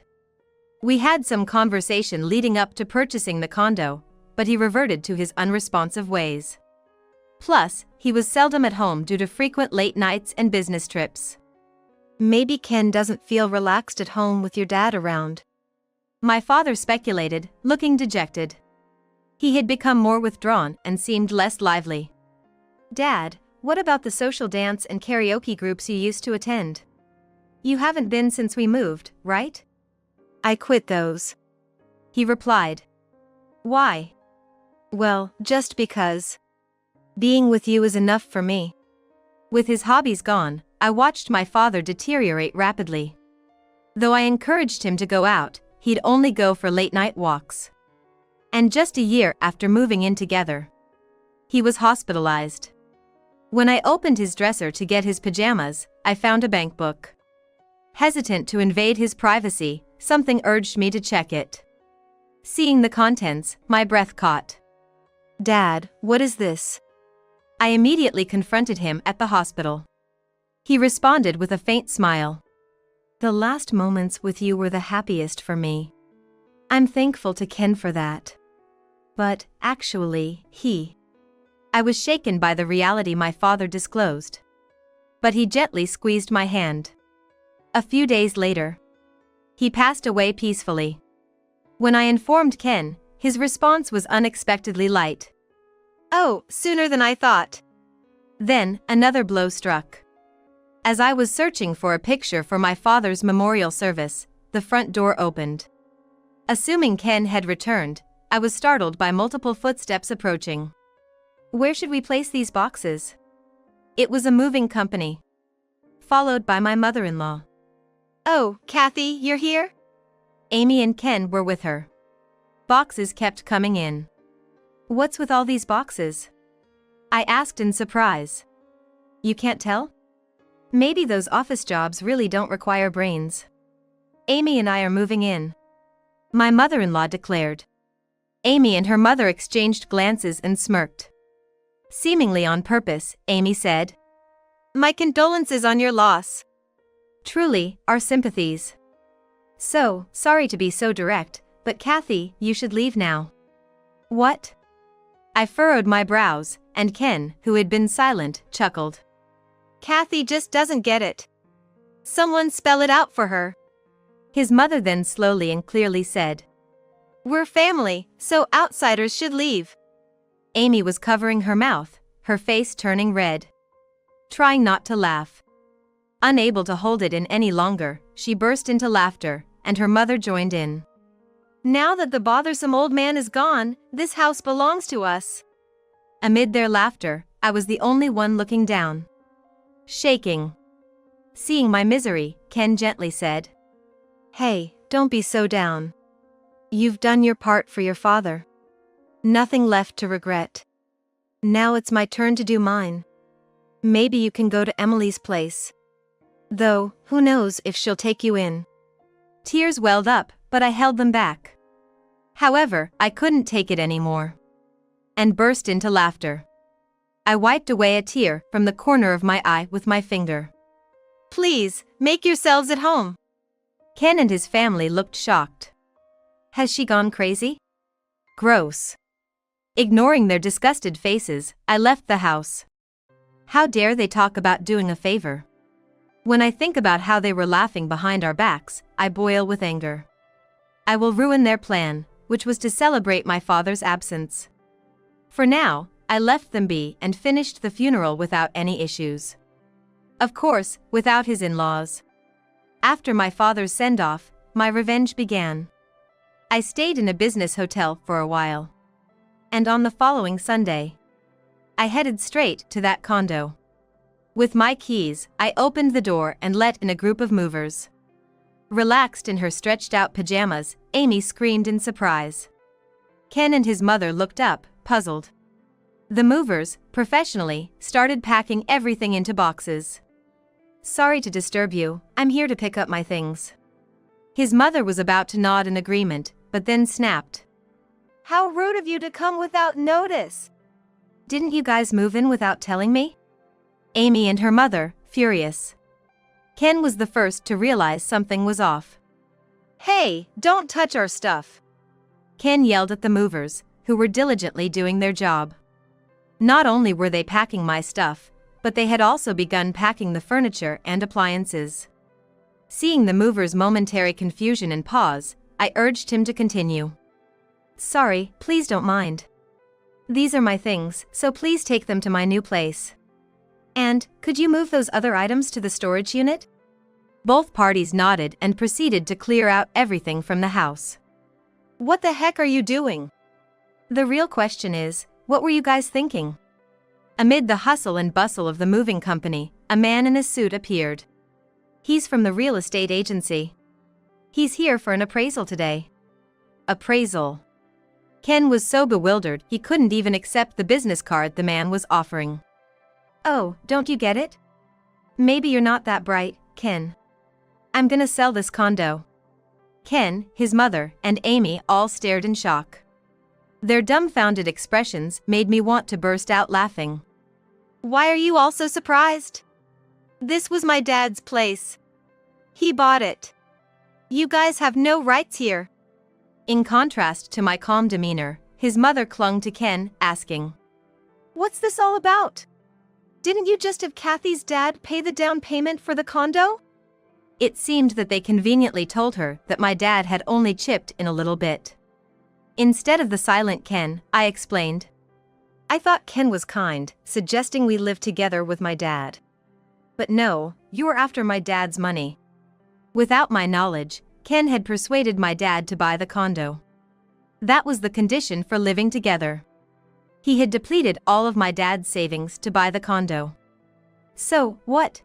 We had some conversation leading up to purchasing the condo, but he reverted to his unresponsive ways. Plus, he was seldom at home due to frequent late nights and business trips. Maybe Ken doesn't feel relaxed at home with your dad around. My father speculated, looking dejected. He had become more withdrawn and seemed less lively. Dad, what about the social dance and karaoke groups you used to attend? You haven't been since we moved, right? I quit those. He replied. Why? Well, just because. Being with you is enough for me. With his hobbies gone, I watched my father deteriorate rapidly. Though I encouraged him to go out, he'd only go for late-night walks. And just a year after moving in together, he was hospitalized. When I opened his dresser to get his pajamas, I found a bank book. Hesitant to invade his privacy, something urged me to check it. Seeing the contents, my breath caught. Dad, what is this? I immediately confronted him at the hospital. He responded with a faint smile. The last moments with you were the happiest for me. I'm thankful to Ken for that. But, actually, I was shaken by the reality my father disclosed. But he gently squeezed my hand. A few days later, he passed away peacefully. When I informed Ken, his response was unexpectedly light. Oh, sooner than I thought. Then, another blow struck. As I was searching for a picture for my father's memorial service, the front door opened. Assuming Ken had returned, I was startled by multiple footsteps approaching. Where should we place these boxes? It was a moving company. Followed by my mother-in-law. Oh, Kathy, you're here? Amy and Ken were with her. Boxes kept coming in. What's with all these boxes? I asked in surprise. You can't tell? Maybe those office jobs really don't require brains. Amy and I are moving in. My mother-in-law declared. Amy and her mother exchanged glances and smirked. Seemingly on purpose, Amy said, My condolences on your loss. Truly, our sympathies. So, sorry to be so direct, but Kathy, you should leave now. What? I furrowed my brows, and Ken, who had been silent, chuckled. Kathy just doesn't get it. Someone spell it out for her. His mother then slowly and clearly said, We're family, so outsiders should leave. Amy was covering her mouth, her face turning red. Trying not to laugh. Unable to hold it in any longer, she burst into laughter, and her mother joined in. Now that the bothersome old man is gone, this house belongs to us. Amid their laughter, I was the only one looking down. Shaking. Seeing my misery, Ken gently said, Hey, don't be so down. You've done your part for your father. Nothing left to regret. Now it's my turn to do mine. Maybe you can go to Emily's place. Though, who knows if she'll take you in. Tears welled up, but I held them back. However, I couldn't take it anymore. And burst into laughter. I wiped away a tear from the corner of my eye with my finger. Please, make yourselves at home. Ken and his family looked shocked. Has she gone crazy? Gross. Ignoring their disgusted faces, I left the house. How dare they talk about doing a favor? When I think about how they were laughing behind our backs, I boil with anger. I will ruin their plan, which was to celebrate my father's absence. For now, I left them be and finished the funeral without any issues. Of course, without his in-laws. After my father's send-off, my revenge began. I stayed in a business hotel for a while. And on the following Sunday, I headed straight to that condo. With my keys, I opened the door and let in a group of movers. Relaxed in her stretched-out pajamas, Amy screamed in surprise. Ken and his mother looked up, puzzled. The movers, professionally, started packing everything into boxes. Sorry to disturb you, I'm here to pick up my things. His mother was about to nod in agreement, but then snapped. How rude of you to come without notice. Didn't you guys move in without telling me? Amy and her mother, furious. Ken was the first to realize something was off. Hey, don't touch our stuff. Ken yelled at the movers, who were diligently doing their job. Not only were they packing my stuff, but they had also begun packing the furniture and appliances. Seeing the movers' momentary confusion and pause, I urged him to continue. Sorry, please don't mind. These are my things, so please take them to my new place. And, could you move those other items to the storage unit? Both parties nodded and proceeded to clear out everything from the house. What the heck are you doing? The real question is, what were you guys thinking? Amid the hustle and bustle of the moving company, a man in a suit appeared. He's from the real estate agency. He's here for an appraisal today. Appraisal. Ken was so bewildered he couldn't even accept the business card the man was offering. Oh, don't you get it? Maybe you're not that bright, Ken. I'm gonna sell this condo. Ken, his mother, and Amy all stared in shock. Their dumbfounded expressions made me want to burst out laughing. Why are you all so surprised? This was my dad's place. He bought it. You guys have no rights here. In contrast to my calm demeanor, his mother clung to Ken, asking, What's this all about? Didn't you just have Kathy's dad pay the down payment for the condo? It seemed that they conveniently told her that my dad had only chipped in a little bit. Instead of the silent Ken, I explained. I thought Ken was kind, suggesting we live together with my dad. But no, you were after my dad's money. Without my knowledge, Ken had persuaded my dad to buy the condo. That was the condition for living together. He had depleted all of my dad's savings to buy the condo. So, what?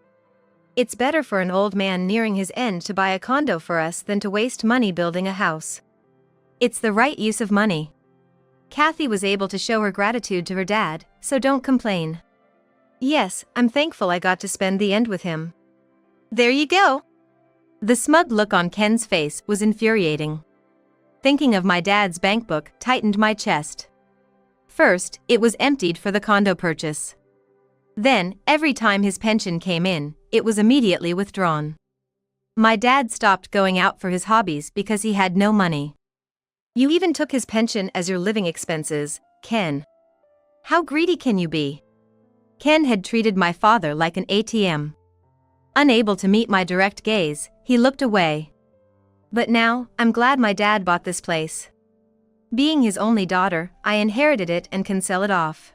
It's better for an old man nearing his end to buy a condo for us than to waste money building a house. It's the right use of money. Kathy was able to show her gratitude to her dad, so don't complain. Yes, I'm thankful I got to spend the end with him. There you go. The smug look on Ken's face was infuriating. Thinking of my dad's bankbook tightened my chest. First, it was emptied for the condo purchase. Then, every time his pension came in, it was immediately withdrawn. My dad stopped going out for his hobbies because he had no money. You even took his pension as your living expenses, Ken. How greedy can you be? Ken had treated my father like an ATM. Unable to meet my direct gaze, he looked away. But now, I'm glad my dad bought this place. Being his only daughter, I inherited it and can sell it off.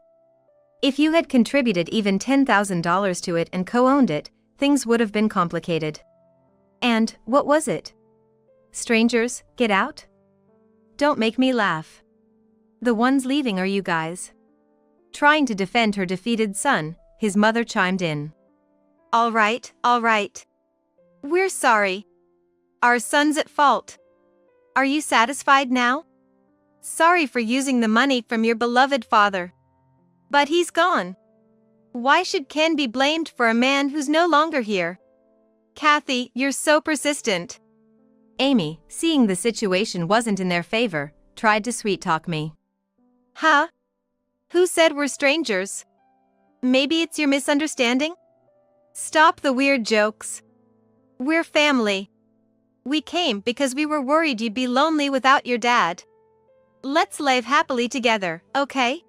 If you had contributed even $10,000 to it and co-owned it, things would have been complicated. And, what was it? Strangers, get out? Don't make me laugh. The ones leaving are you guys. Trying to defend her defeated son, his mother chimed in. All right. We're sorry. Our son's at fault. Are you satisfied now? Sorry for using the money from your beloved father. But he's gone. Why should Ken be blamed for a man who's no longer here? Kathy, you're so persistent. Amy, seeing the situation wasn't in their favor, tried to sweet-talk me. Huh? Who said we're strangers? Maybe it's your misunderstanding? Stop the weird jokes. We're family. We came because we were worried you'd be lonely without your dad. Let's live happily together, okay?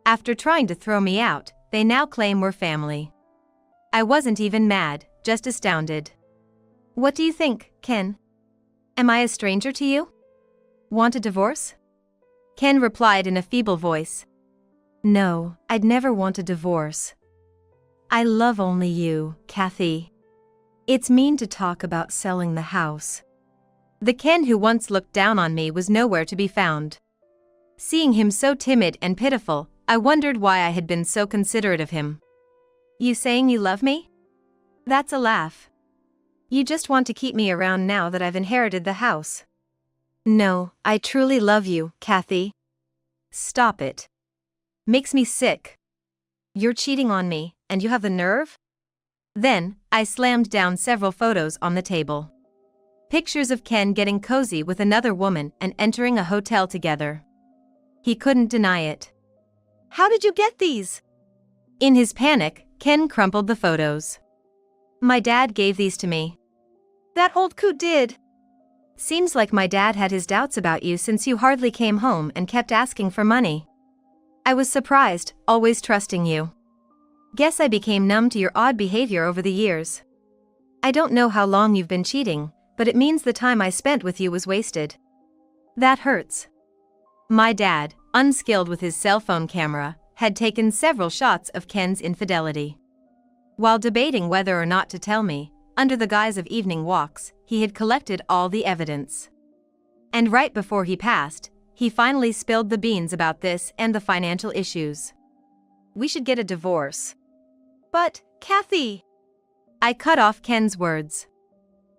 After trying to throw me out, they now claim we're family. I wasn't even mad, just astounded. What do you think, Ken? Am I a stranger to you? Want a divorce? Ken replied in a feeble voice. No, I'd never want a divorce. I love only you, Kathy. It's mean to talk about selling the house. The Ken who once looked down on me was nowhere to be found. Seeing him so timid and pitiful, I wondered why I had been so considerate of him. You saying you love me? That's a laugh. You just want to keep me around now that I've inherited the house. No, I truly love you, Kathy. Stop it. Makes me sick. You're cheating on me, and you have the nerve? Then, I slammed down several photos on the table. Pictures of Ken getting cozy with another woman and entering a hotel together. He couldn't deny it. How did you get these? In his panic, Ken crumpled the photos. My dad gave these to me. That old coot did. Seems like my dad had his doubts about you since you hardly came home and kept asking for money. I was surprised, always trusting you. Guess I became numb to your odd behavior over the years. I don't know how long you've been cheating, but it means the time I spent with you was wasted. That hurts. My dad, unskilled with his cell phone camera, had taken several shots of Ken's infidelity. While debating whether or not to tell me, under the guise of evening walks, he had collected all the evidence. And right before he passed, he finally spilled the beans about this and the financial issues. We should get a divorce. But, Kathy! I cut off Ken's words.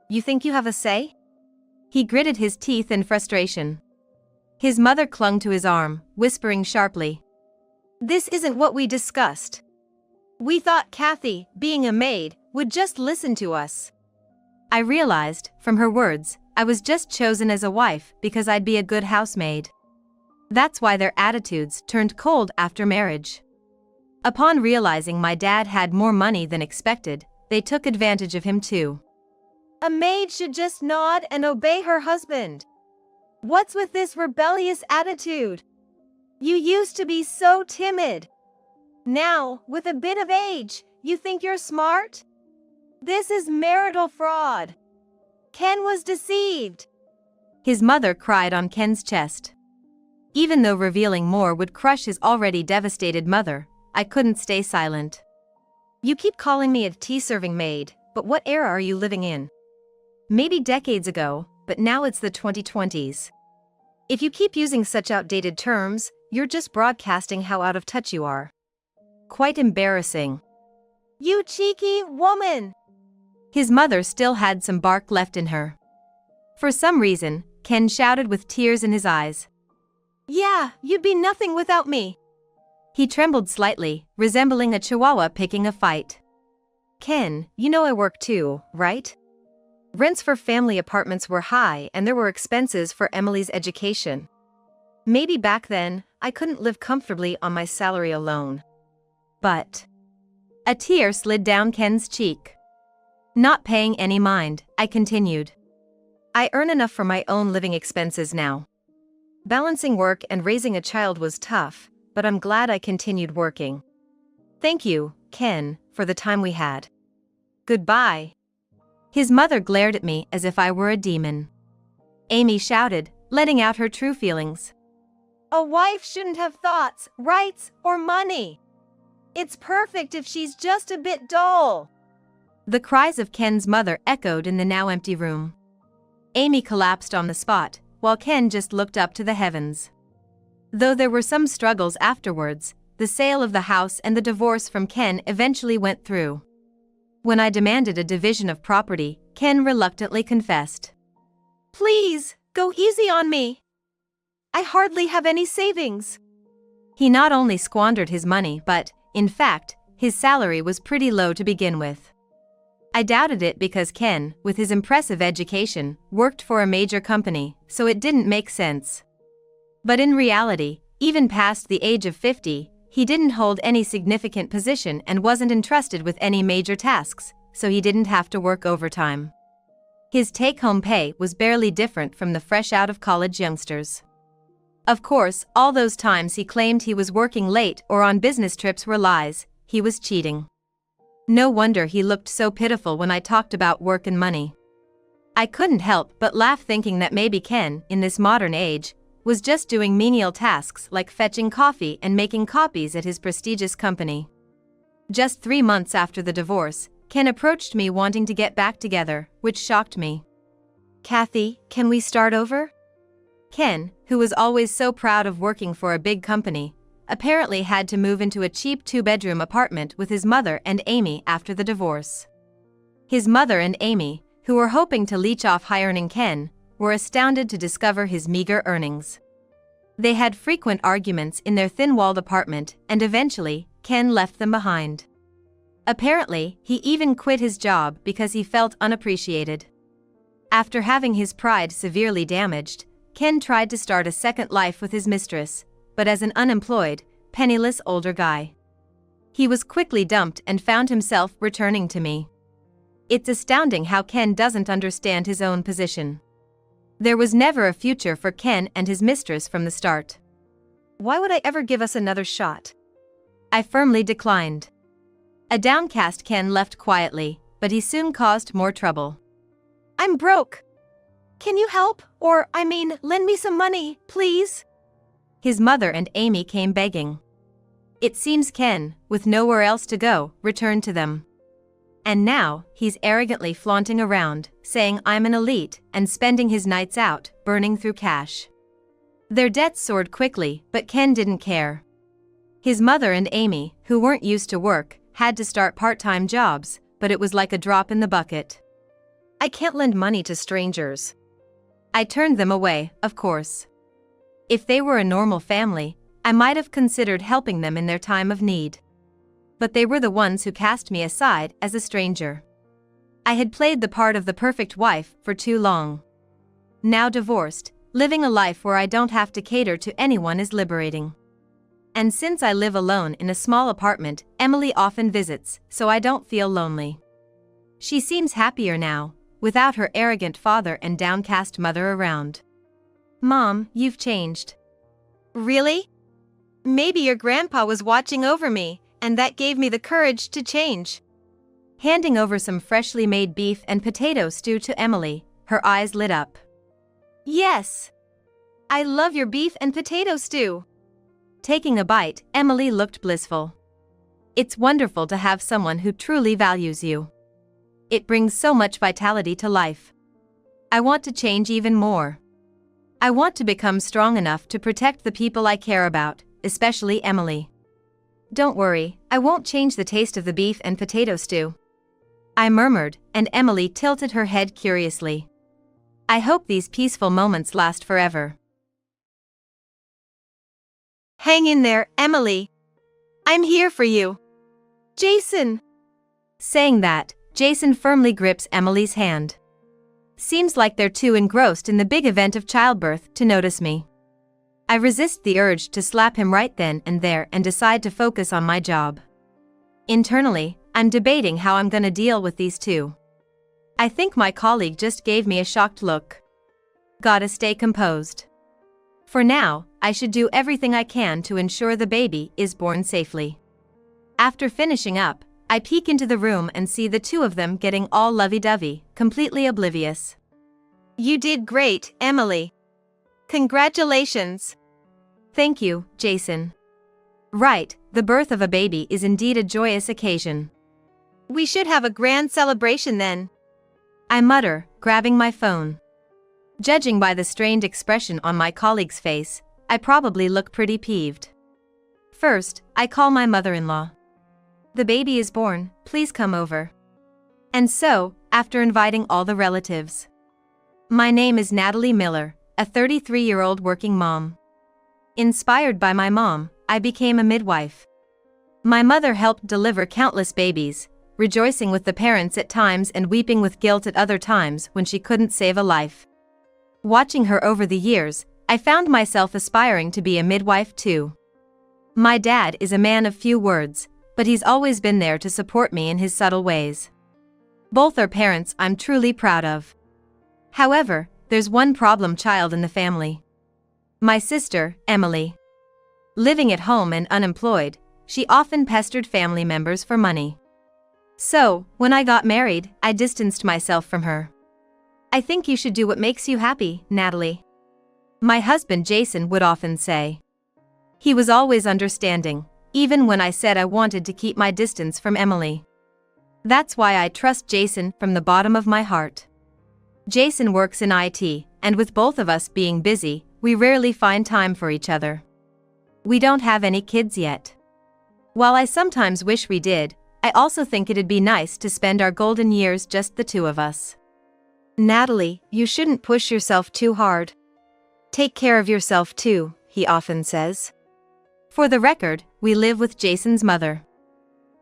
You think you have a say? He gritted his teeth in frustration. His mother clung to his arm, whispering sharply. This isn't what we discussed. We thought Kathy, being a maid, would just listen to us. I realized, from her words, I was just chosen as a wife because I'd be a good housemaid. That's why their attitudes turned cold after marriage. Upon realizing my dad had more money than expected, they took advantage of him too. A maid should just nod and obey her husband. What's with this rebellious attitude? You used to be so timid. Now, with a bit of age, you think you're smart? This is marital fraud. Ken was deceived. His mother cried on Ken's chest. Even though revealing more would crush his already devastated mother, I couldn't stay silent. You keep calling me a tea-serving maid, but what era are you living in? Maybe decades ago, but now it's the 2020s. If you keep using such outdated terms, you're just broadcasting how out of touch you are. Quite embarrassing. You cheeky woman! His mother still had some bark left in her. For some reason, Ken shouted with tears in his eyes. Yeah, you'd be nothing without me. He trembled slightly, resembling a chihuahua picking a fight. Ken, you know I work too, right? Rents for family apartments were high and there were expenses for Emily's education. Maybe back then, I couldn't live comfortably on my salary alone. But a tear slid down Ken's cheek. Not paying any mind, I continued. I earn enough for my own living expenses now. Balancing work and raising a child was tough, but I'm glad I continued working. Thank you, Ken, for the time we had. Goodbye. His mother glared at me as if I were a demon. Amy shouted, letting out her true feelings. A wife shouldn't have thoughts, rights, or money. It's perfect if she's just a bit dull. The cries of Ken's mother echoed in the now empty room. Amy collapsed on the spot, while Ken just looked up to the heavens. Though there were some struggles afterwards, the sale of the house and the divorce from Ken eventually went through. When I demanded a division of property, Ken reluctantly confessed. Please, go easy on me. I hardly have any savings. He not only squandered his money but, in fact, his salary was pretty low to begin with. I doubted it because Ken, with his impressive education, worked for a major company, so it didn't make sense. But in reality, even past the age of 50, he didn't hold any significant position and wasn't entrusted with any major tasks, so he didn't have to work overtime. His take-home pay was barely different from the fresh-out-of-college youngsters. Of course, all those times he claimed he was working late or on business trips were lies. He was cheating. No wonder he looked so pitiful when I talked about work and money. I couldn't help but laugh thinking that maybe Ken, in this modern age, was just doing menial tasks like fetching coffee and making copies at his prestigious company. Just 3 months after the divorce, Ken approached me wanting to get back together, which shocked me. Kathy, can we start over? Ken, who was always so proud of working for a big company, apparently had to move into a cheap 2-bedroom apartment with his mother and Amy after the divorce. His mother and Amy, who were hoping to leech off high-earning Ken, were astounded to discover his meager earnings. They had frequent arguments in their thin-walled apartment and eventually, Ken left them behind. Apparently, he even quit his job because he felt unappreciated. After having his pride severely damaged, Ken tried to start a second life with his mistress, but as an unemployed, penniless older guy. He was quickly dumped and found himself returning to me. It's astounding how Ken doesn't understand his own position. There was never a future for Ken and his mistress from the start. Why would I ever give us another shot? I firmly declined. A downcast Ken left quietly, but he soon caused more trouble. I'm broke. Can you help? Or, lend me some money, please? His mother and Amy came begging. It seems Ken, with nowhere else to go, returned to them. And now, he's arrogantly flaunting around, saying I'm an elite, and spending his nights out, burning through cash. Their debts soared quickly, but Ken didn't care. His mother and Amy, who weren't used to work, had to start part-time jobs, but it was like a drop in the bucket. I can't lend money to strangers. I turned them away, of course. If they were a normal family, I might have considered helping them in their time of need. But they were the ones who cast me aside as a stranger. I had played the part of the perfect wife for too long. Now divorced, living a life where I don't have to cater to anyone is liberating. And since I live alone in a small apartment, Emily often visits, so I don't feel lonely. She seems happier now, without her arrogant father and downcast mother around. Mom, you've changed. Really? Maybe your grandpa was watching over me, and that gave me the courage to change. Handing over some freshly made beef and potato stew to Emily, her eyes lit up. Yes! I love your beef and potato stew. Taking a bite, Emily looked blissful. It's wonderful to have someone who truly values you. It brings so much vitality to life. I want to change even more. I want to become strong enough to protect the people I care about, especially Emily. Don't worry, I won't change the taste of the beef and potato stew. I murmured, and Emily tilted her head curiously. I hope these peaceful moments last forever. Hang in there, Emily. I'm here for you. Jason. Saying that, Jason firmly grips Emily's hand. Seems like they're too engrossed in the big event of childbirth to notice me. I resist the urge to slap him right then and there and decide to focus on my job. Internally, I'm debating how I'm gonna deal with these two. I think my colleague just gave me a shocked look. Gotta stay composed. For now, I should do everything I can to ensure the baby is born safely. After finishing up, I peek into the room and see the two of them getting all lovey-dovey, completely oblivious. You did great, Emily. Congratulations. Thank you, Jason. Right, the birth of a baby is indeed a joyous occasion. We should have a grand celebration then. I mutter, grabbing my phone. Judging by the strained expression on my colleague's face, I probably look pretty peeved. First, I call my mother-in-law. The baby is born, please come over. And so, after inviting all the relatives. My name is Natalie Miller, a 33-year-old working mom. Inspired by my mom, I became a midwife. My mother helped deliver countless babies, rejoicing with the parents at times and weeping with guilt at other times when she couldn't save a life. Watching her over the years, I found myself aspiring to be a midwife too. My dad is a man of few words, but he's always been there to support me in his subtle ways. Both are parents I'm truly proud of. However, there's one problem child in the family. My sister, Emily. Living at home and unemployed, she often pestered family members for money. So, when I got married, I distanced myself from her. I think you should do what makes you happy, Natalie. My husband Jason would often say. He was always understanding, even when I said I wanted to keep my distance from Emily. That's why I trust Jason from the bottom of my heart. Jason works in IT, and with both of us being busy, we rarely find time for each other. We don't have any kids yet. While I sometimes wish we did, I also think it'd be nice to spend our golden years just the two of us. Natalie, you shouldn't push yourself too hard. Take care of yourself too, he often says. For the record, we live with Jason's mother.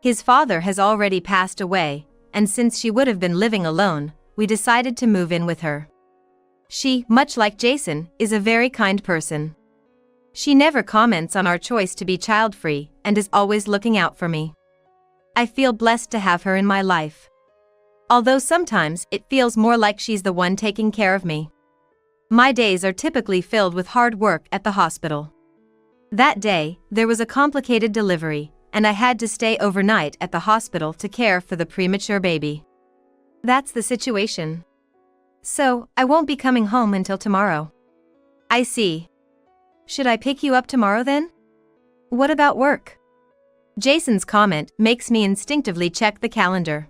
His father has already passed away, and since she would have been living alone, we decided to move in with her. She, much like Jason, is a very kind person. She never comments on our choice to be child-free and is always looking out for me. I feel blessed to have her in my life. Although sometimes it feels more like she's the one taking care of me. My days are typically filled with hard work at the hospital. That day, there was a complicated delivery, and I had to stay overnight at the hospital to care for the premature baby. That's the situation. So, I won't be coming home until tomorrow. I see. Should I pick you up tomorrow then? What about work? Jason's comment makes me instinctively check the calendar.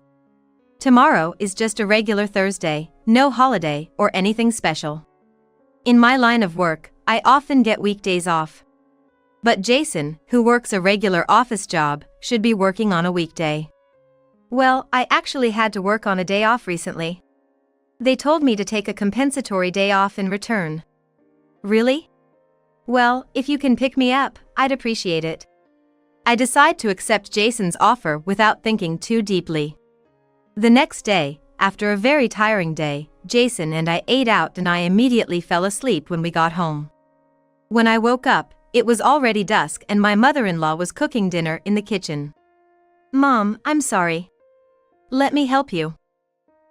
Tomorrow is just a regular Thursday, no holiday or anything special. In my line of work, I often get weekdays off. But Jason, who works a regular office job, should be working on a weekday. Well, I actually had to work on a day off recently. They told me to take a compensatory day off in return. Really? Well, if you can pick me up, I'd appreciate it. I decide to accept Jason's offer without thinking too deeply. The next day, after a very tiring day, Jason and I ate out and I immediately fell asleep when we got home. When I woke up, it was already dusk and my mother-in-law was cooking dinner in the kitchen. Mom, I'm sorry. Let me help you.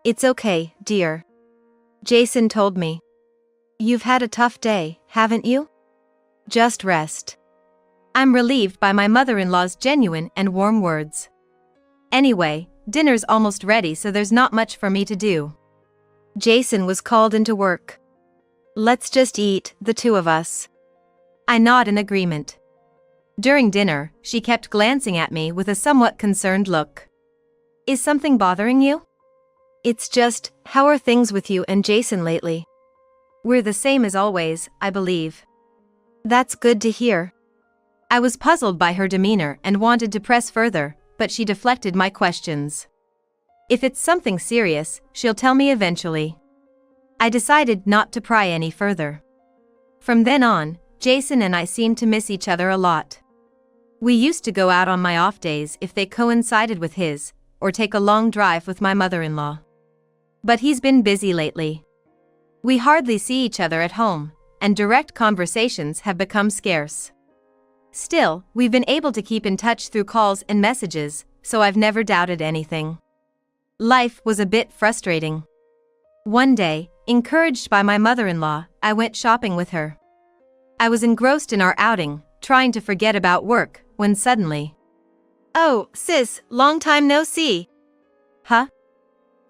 It's okay, dear. Jason told me. You've had a tough day, haven't you? Just rest. I'm relieved by my mother-in-law's genuine and warm words. Anyway, dinner's almost ready so there's not much for me to do. Jason was called into work. Let's just eat, the two of us. I nod in agreement. During dinner, she kept glancing at me with a somewhat concerned look. Is something bothering you? It's just, how are things with you and Jason lately? We're the same as always, I believe. That's good to hear. I was puzzled by her demeanor and wanted to press further, but she deflected my questions. If it's something serious, she'll tell me eventually. I decided not to pry any further. From then on, Jason and I seemed to miss each other a lot. We used to go out on my off days if they coincided with his, or take a long drive with my mother-in-law. But he's been busy lately. We hardly see each other at home, and direct conversations have become scarce. Still, we've been able to keep in touch through calls and messages, so I've never doubted anything. Life was a bit frustrating. One day, encouraged by my mother-in-law, I went shopping with her. I was engrossed in our outing, trying to forget about work, when suddenly, "Oh, sis, long time no see." "Huh?"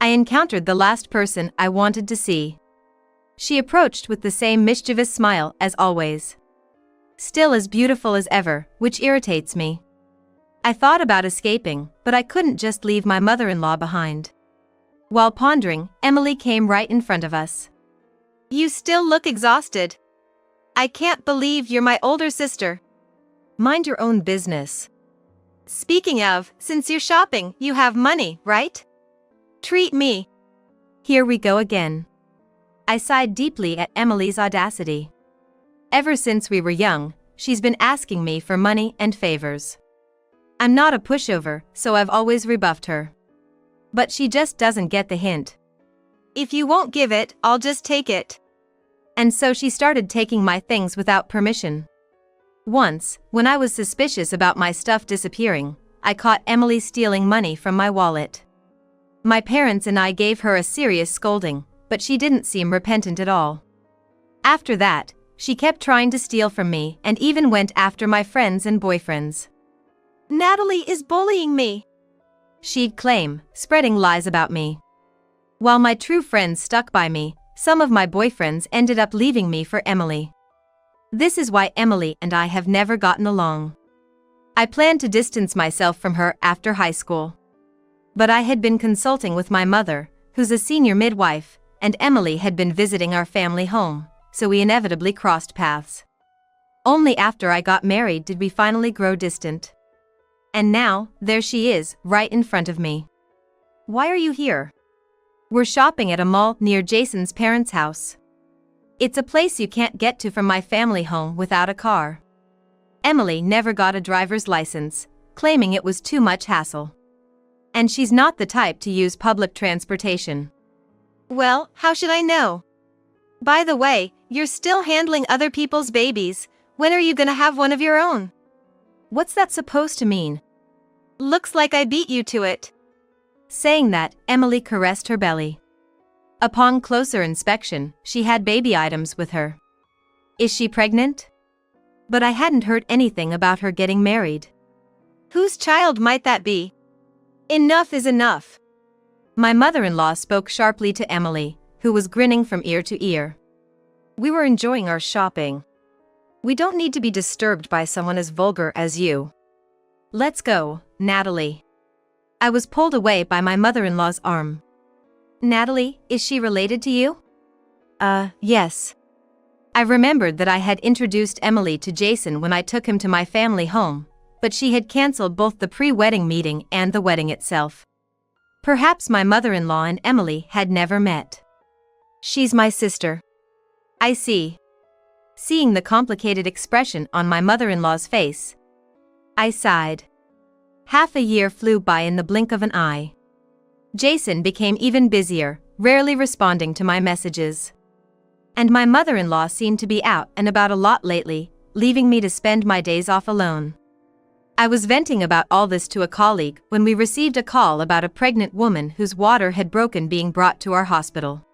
I encountered the last person I wanted to see. She approached with the same mischievous smile as always. Still as beautiful as ever, which irritates me. I thought about escaping, but I couldn't just leave my mother-in-law behind. While pondering, Emily came right in front of us. "You still look exhausted. I can't believe you're my older sister." "Mind your own business." "Speaking of, since you're shopping, you have money, right? Treat me." Here we go again. I sighed deeply at Emily's audacity. Ever since we were young, she's been asking me for money and favors. I'm not a pushover, so I've always rebuffed her. But she just doesn't get the hint. "If you won't give it, I'll just take it." And so she started taking my things without permission. Once, when I was suspicious about my stuff disappearing, I caught Emily stealing money from my wallet. My parents and I gave her a serious scolding, but she didn't seem repentant at all. After that, she kept trying to steal from me and even went after my friends and boyfriends. "Natalie is bullying me," she'd claim, spreading lies about me. While my true friends stuck by me, some of my boyfriends ended up leaving me for Emily. This is why Emily and I have never gotten along. I planned to distance myself from her after high school. But I had been consulting with my mother, who's a senior midwife, and Emily had been visiting our family home, so we inevitably crossed paths. Only after I got married did we finally grow distant. And now, there she is, right in front of me. "Why are you here?" "We're shopping at a mall near Jason's parents' house. It's a place you can't get to from my family home without a car." Emily never got a driver's license, claiming it was too much hassle. And she's not the type to use public transportation. "Well, how should I know? By the way, you're still handling other people's babies. When are you gonna have one of your own?" "What's that supposed to mean?" "Looks like I beat you to it." Saying that, Emily caressed her belly. Upon closer inspection, she had baby items with her. Is she pregnant? But I hadn't heard anything about her getting married. "Whose child might that be?" "Enough is enough." My mother-in-law spoke sharply to Emily, who was grinning from ear to ear. "We were enjoying our shopping. We don't need to be disturbed by someone as vulgar as you. Let's go, Natalie." I was pulled away by my mother-in-law's arm. "Natalie, is she related to you?" Yes. I remembered that I had introduced Emily to Jason when I took him to my family home, but she had cancelled both the pre-wedding meeting and the wedding itself. Perhaps my mother-in-law and Emily had never met. "She's my sister." "I see." Seeing the complicated expression on my mother-in-law's face, I sighed. Half a year flew by in the blink of an eye. Jason became even busier, rarely responding to my messages. And my mother-in-law seemed to be out and about a lot lately, leaving me to spend my days off alone. I was venting about all this to a colleague when we received a call about a pregnant woman whose water had broken being brought to our hospital.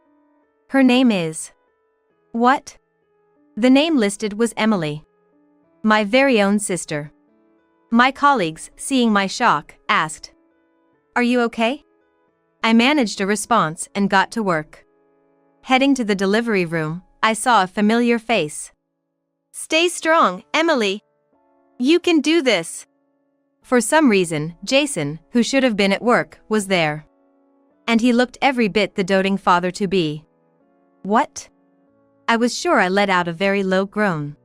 Her name is... What? The name listed was Emily. My very own sister. My colleagues, seeing my shock, asked, "Are you okay?" I managed a response and got to work. Heading to the delivery room, I saw a familiar face. "Stay strong, Emily. You can do this." For some reason, Jason, who should have been at work, was there. And he looked every bit the doting father-to-be. "What?" I was sure I let out a very low groan.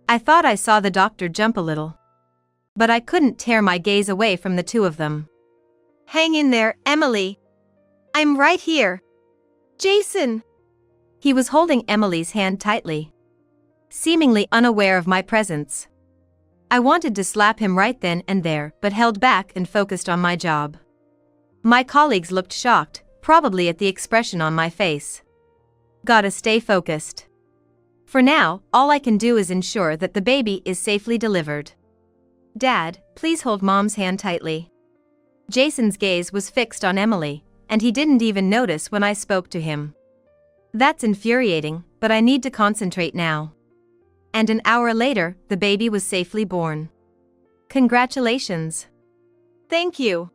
I thought I saw the doctor jump a little. But I couldn't tear my gaze away from the two of them. Hang in there, Emily. I'm right here. Jason! He was holding Emily's hand tightly, seemingly unaware of my presence. I wanted to slap him right then and there, but held back and focused on my job. My colleagues looked shocked, probably at the expression on my face. Gotta stay focused. For now, all I can do is ensure that the baby is safely delivered. Dad, please hold Mom's hand tightly. Jason's gaze was fixed on Emily, and he didn't even notice when I spoke to him. That's infuriating, but I need to concentrate now. And an hour later, the baby was safely born. Congratulations. Thank you.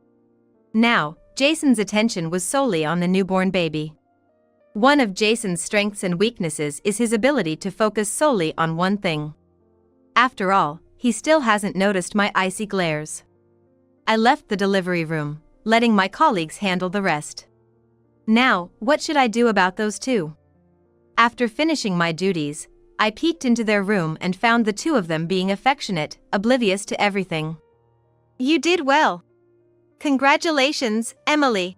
Now, Jason's attention was solely on the newborn baby. One of Jason's strengths and weaknesses is his ability to focus solely on one thing. After all, he still hasn't noticed my icy glares. I left the delivery room, letting my colleagues handle the rest. Now, what should I do about those two? After finishing my duties, I peeked into their room and found the two of them being affectionate, oblivious to everything. You did well. Congratulations, Emily.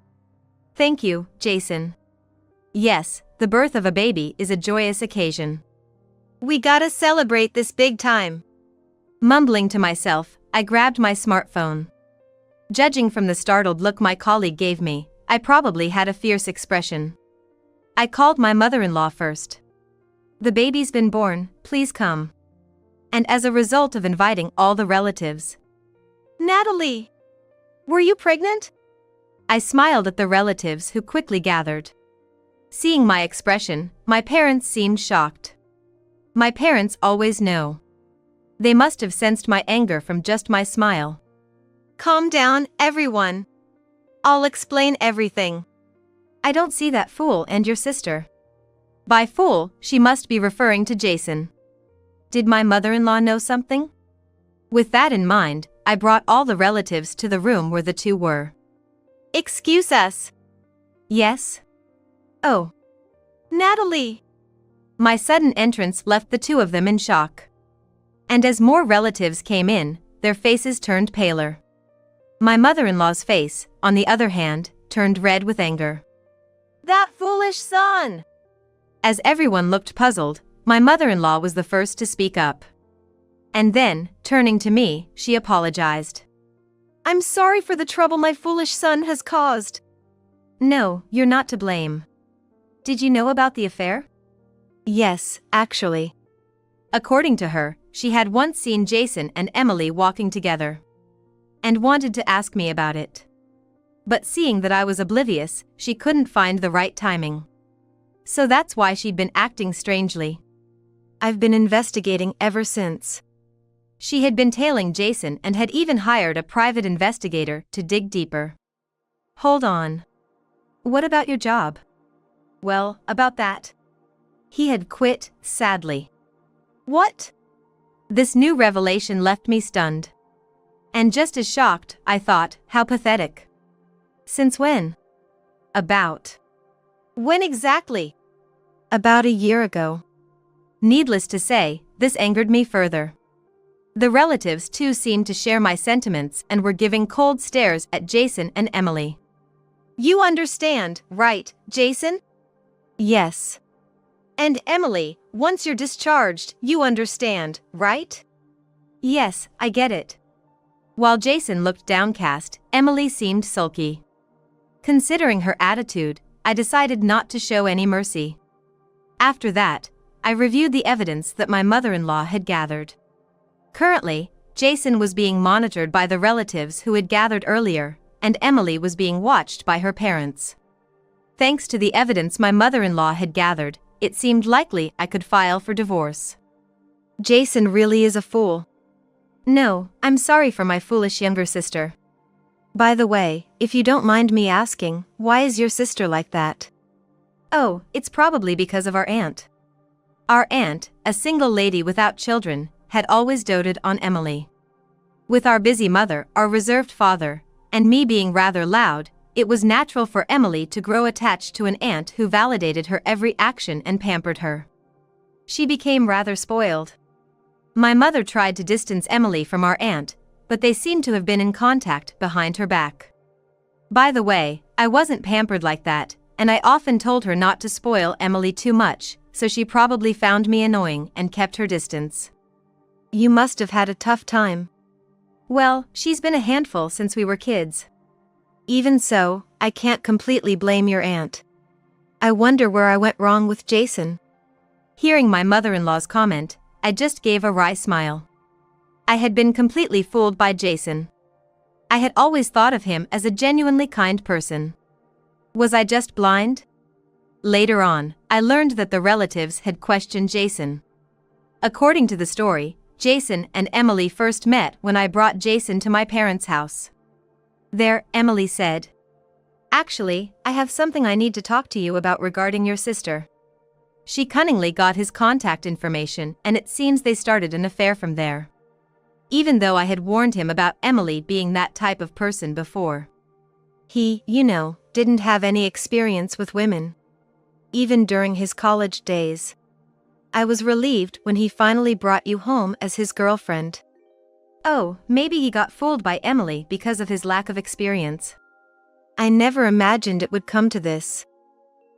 Thank you, Jason. Yes, the birth of a baby is a joyous occasion. We gotta celebrate this big time. Mumbling to myself, I grabbed my smartphone. Judging from the startled look my colleague gave me, I probably had a fierce expression. I called my mother-in-law first. The baby's been born, please come. And as a result of inviting all the relatives. Natalie! Were you pregnant? I smiled at the relatives who quickly gathered. Seeing my expression, my parents seemed shocked. My parents always know. They must have sensed my anger from just my smile. Calm down, everyone. I'll explain everything. I don't see that fool and your sister. By fool, she must be referring to Jason. Did my mother-in-law know something? With that in mind, I brought all the relatives to the room where the two were. Excuse us. Yes? Oh. Natalie! My sudden entrance left the two of them in shock. And as more relatives came in, their faces turned paler. My mother-in-law's face, on the other hand, turned red with anger. That foolish son! As everyone looked puzzled, my mother-in-law was the first to speak up. And then, turning to me, she apologized. I'm sorry for the trouble my foolish son has caused. No, you're not to blame. Did you know about the affair? Yes, actually. According to her, she had once seen Jason and Emily walking together. And wanted to ask me about it. But seeing that I was oblivious, she couldn't find the right timing. So that's why she'd been acting strangely. I've been investigating ever since. She had been tailing Jason and had even hired a private investigator to dig deeper. Hold on. What about your job? Well, about that. He had quit, sadly. What? This new revelation left me stunned. And just as shocked, I thought, how pathetic. Since when? About. When exactly? About a year ago. Needless to say, this angered me further. The relatives too seemed to share my sentiments and were giving cold stares at Jason and Emily. You understand, right, Jason? Yes. And Emily, once you're discharged, you understand, right? Yes, I get it. While Jason looked downcast, Emily seemed sulky. Considering her attitude, I decided not to show any mercy. After that, I reviewed the evidence that my mother-in-law had gathered. Currently, Jason was being monitored by the relatives who had gathered earlier, and Emily was being watched by her parents. Thanks to the evidence my mother-in-law had gathered, it seemed likely I could file for divorce. Jason really is a fool. No, I'm sorry for my foolish younger sister. By the way, if you don't mind me asking, why is your sister like that? Oh, it's probably because of our aunt. Our aunt, a single lady without children, had always doted on Emily. With our busy mother, our reserved father, and me being rather loud, it was natural for Emily to grow attached to an aunt who validated her every action and pampered her. She became rather spoiled. My mother tried to distance Emily from our aunt, but they seemed to have been in contact behind her back. By the way, I wasn't pampered like that, and I often told her not to spoil Emily too much, so she probably found me annoying and kept her distance. You must have had a tough time. Well, she's been a handful since we were kids. Even so, I can't completely blame your aunt. I wonder where I went wrong with Jason. Hearing my mother-in-law's comment, I just gave a wry smile. I had been completely fooled by Jason. I had always thought of him as a genuinely kind person. Was I just blind? Later on, I learned that the relatives had questioned Jason. According to the story, Jason and Emily first met when I brought Jason to my parents' house. There, Emily said, "Actually, I have something I need to talk to you about regarding your sister." She cunningly got his contact information, and it seems they started an affair from there. Even though I had warned him about Emily being that type of person before. He, didn't have any experience with women. Even during his college days. I was relieved when he finally brought you home as his girlfriend. Oh, maybe he got fooled by Emily because of his lack of experience. I never imagined it would come to this.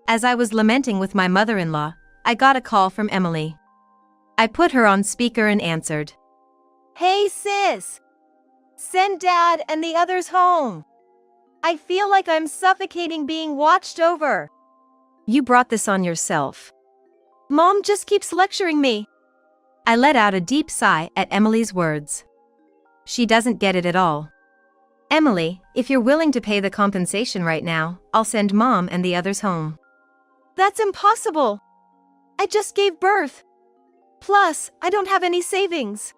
As I was lamenting with my mother-in-law, I got a call from Emily. I put her on speaker and answered. "Hey sis! Send Dad and the others home. I feel like I'm suffocating being watched over." You brought this on yourself. Mom just keeps lecturing me. I let out a deep sigh at Emily's words. She doesn't get it at all. Emily, if you're willing to pay the compensation right now, I'll send Mom and the others home. That's impossible. I just gave birth. Plus, I don't have any savings.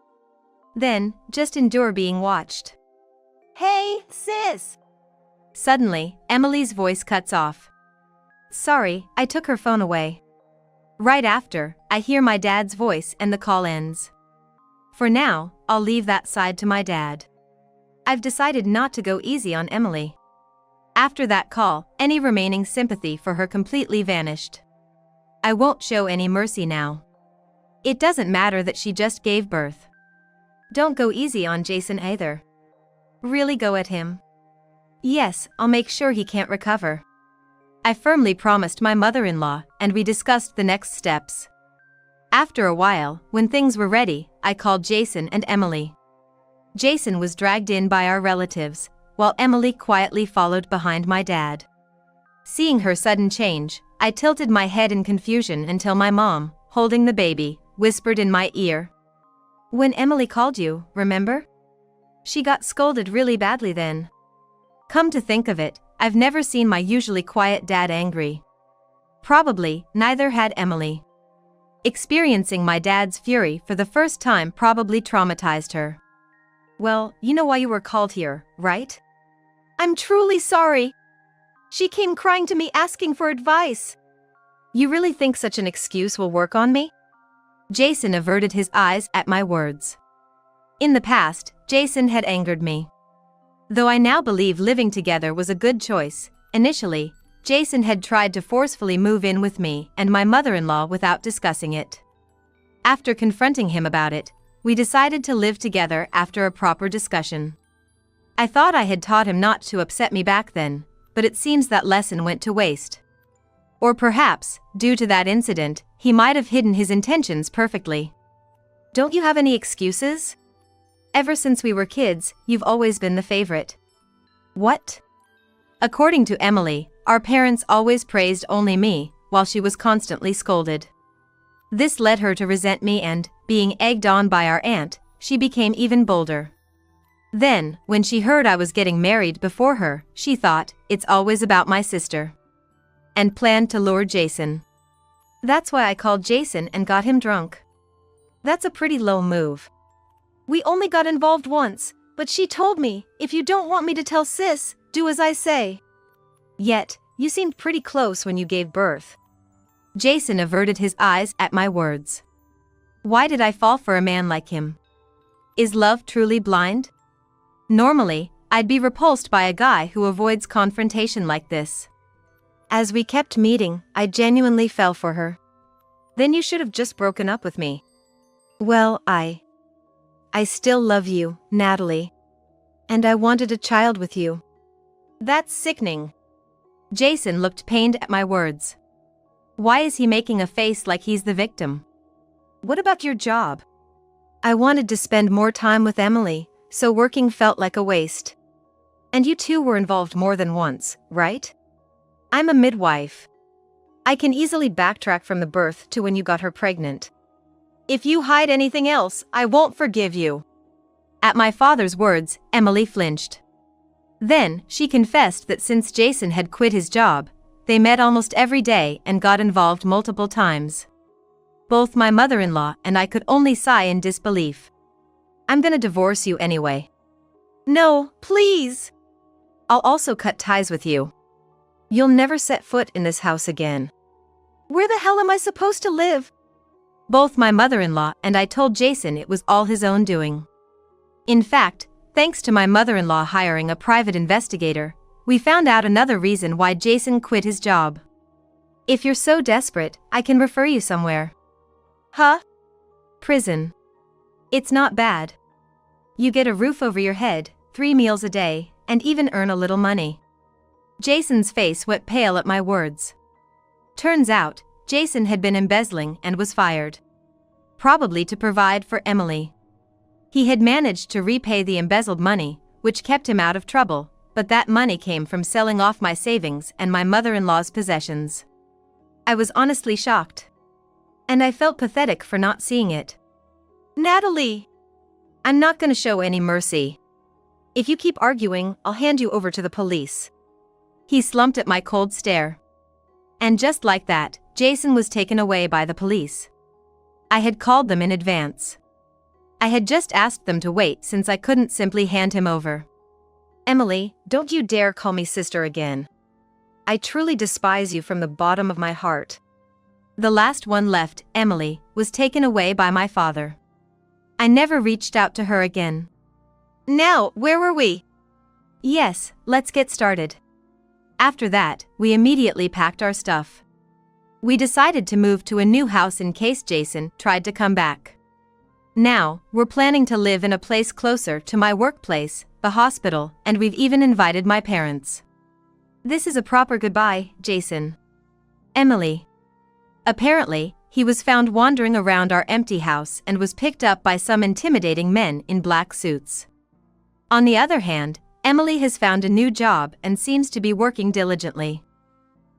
Then, just endure being watched. Hey, sis! Suddenly, Emily's voice cuts off. Sorry, I took her phone away. Right after, I hear my dad's voice and the call ends. For now, I'll leave that side to my dad. I've decided not to go easy on Emily. After that call, any remaining sympathy for her completely vanished. I won't show any mercy now. It doesn't matter that she just gave birth. Don't go easy on Jason either. Really go at him. Yes, I'll make sure he can't recover. I firmly promised my mother-in-law, and we discussed the next steps. After a while, when things were ready, I called Jason and Emily. Jason was dragged in by our relatives, while Emily quietly followed behind my dad. Seeing her sudden change, I tilted my head in confusion until my mom, holding the baby, whispered in my ear. When Emily called you, remember? She got scolded really badly then. Come to think of it, I've never seen my usually quiet dad angry. Probably, neither had Emily. Experiencing my dad's fury for the first time probably traumatized her. Well, you know why you were called here, right? I'm truly sorry. She came crying to me asking for advice. You really think such an excuse will work on me? Jason averted his eyes at my words. In the past, Jason had angered me. Though I now believe living together was a good choice, initially, Jason had tried to forcefully move in with me and my mother-in-law without discussing it. After confronting him about it, we decided to live together after a proper discussion. I thought I had taught him not to upset me back then, but it seems that lesson went to waste. Or perhaps, due to that incident, he might have hidden his intentions perfectly. Don't you have any excuses? Ever since we were kids, you've always been the favorite. What? According to Emily, our parents always praised only me, while she was constantly scolded. This led her to resent me and, being egged on by our aunt, she became even bolder. Then, when she heard I was getting married before her, she thought, it's always about my sister. And planned to lure Jason. That's why I called Jason and got him drunk. That's a pretty low move. We only got involved once, but she told me, if you don't want me to tell sis, do as I say. Yet, you seemed pretty close when you gave birth. Jason averted his eyes at my words. Why did I fall for a man like him? Is love truly blind? Normally, I'd be repulsed by a guy who avoids confrontation like this. As we kept meeting, I genuinely fell for her. Then you should have just broken up with me. Well, I still love you, Natalie. And I wanted a child with you. That's sickening. Jason looked pained at my words. Why is he making a face like he's the victim? What about your job? I wanted to spend more time with Emily, so working felt like a waste. And you two were involved more than once, right? I'm a midwife. I can easily backtrack from the birth to when you got her pregnant. If you hide anything else, I won't forgive you. At my father's words, Emily flinched. Then, she confessed that since Jason had quit his job, they met almost every day and got involved multiple times. Both my mother-in-law and I could only sigh in disbelief. I'm gonna divorce you anyway. No, please. I'll also cut ties with you. You'll never set foot in this house again. Where the hell am I supposed to live? Both my mother-in-law and I told Jason it was all his own doing. In fact, thanks to my mother-in-law hiring a private investigator, we found out another reason why Jason quit his job. If you're so desperate, I can refer you somewhere. Huh? Prison. It's not bad. You get a roof over your head, 3 meals a day, and even earn a little money. Jason's face went pale at my words. Turns out, Jason had been embezzling and was fired. Probably to provide for Emily. He had managed to repay the embezzled money, which kept him out of trouble, but that money came from selling off my savings and my mother-in-law's possessions. I was honestly shocked. And I felt pathetic for not seeing it. Natalie! I'm not gonna show any mercy. If you keep arguing, I'll hand you over to the police. He slumped at my cold stare. And just like that, Jason was taken away by the police. I had called them in advance. I had just asked them to wait since I couldn't simply hand him over. Emily, don't you dare call me sister again. I truly despise you from the bottom of my heart. The last one left, Emily, was taken away by my father. I never reached out to her again. Now, where were we? Yes, let's get started. After that, we immediately packed our stuff. We decided to move to a new house in case Jason tried to come back. Now, we're planning to live in a place closer to my workplace, the hospital, and we've even invited my parents. This is a proper goodbye, Jason. Emily. Apparently, he was found wandering around our empty house and was picked up by some intimidating men in black suits. On the other hand, Emily has found a new job and seems to be working diligently.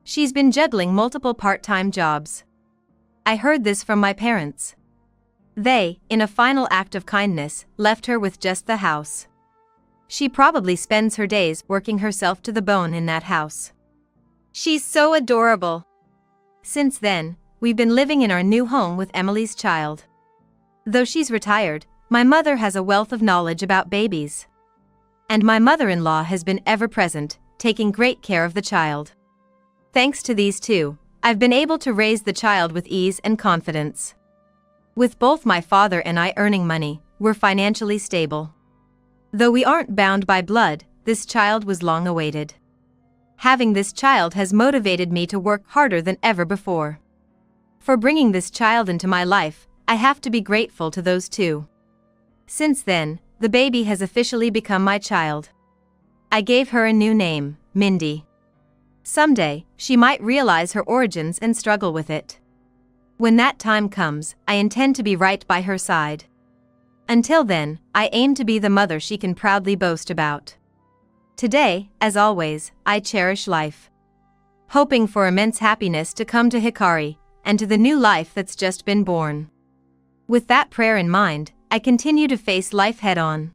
She's been juggling multiple part-time jobs. I heard this from my parents. They, in a final act of kindness, left her with just the house. She probably spends her days working herself to the bone in that house. She's so adorable. Since then, we've been living in our new home with Emily's child. Though she's retired, my mother has a wealth of knowledge about babies. And my mother-in-law has been ever present, taking great care of the child. Thanks to these two, I've been able to raise the child with ease and confidence. With both my father and I earning money, we're financially stable. Though we aren't bound by blood, this child was long awaited. Having this child has motivated me to work harder than ever before. For bringing this child into my life, I have to be grateful to those two. Since then, the baby has officially become my child. I gave her a new name, Mindy. Someday, she might realize her origins and struggle with it. When that time comes, I intend to be right by her side. Until then, I aim to be the mother she can proudly boast about. Today, as always, I cherish life. Hoping for immense happiness to come to Hikari, and to the new life that's just been born. With that prayer in mind, I continue to face life head-on.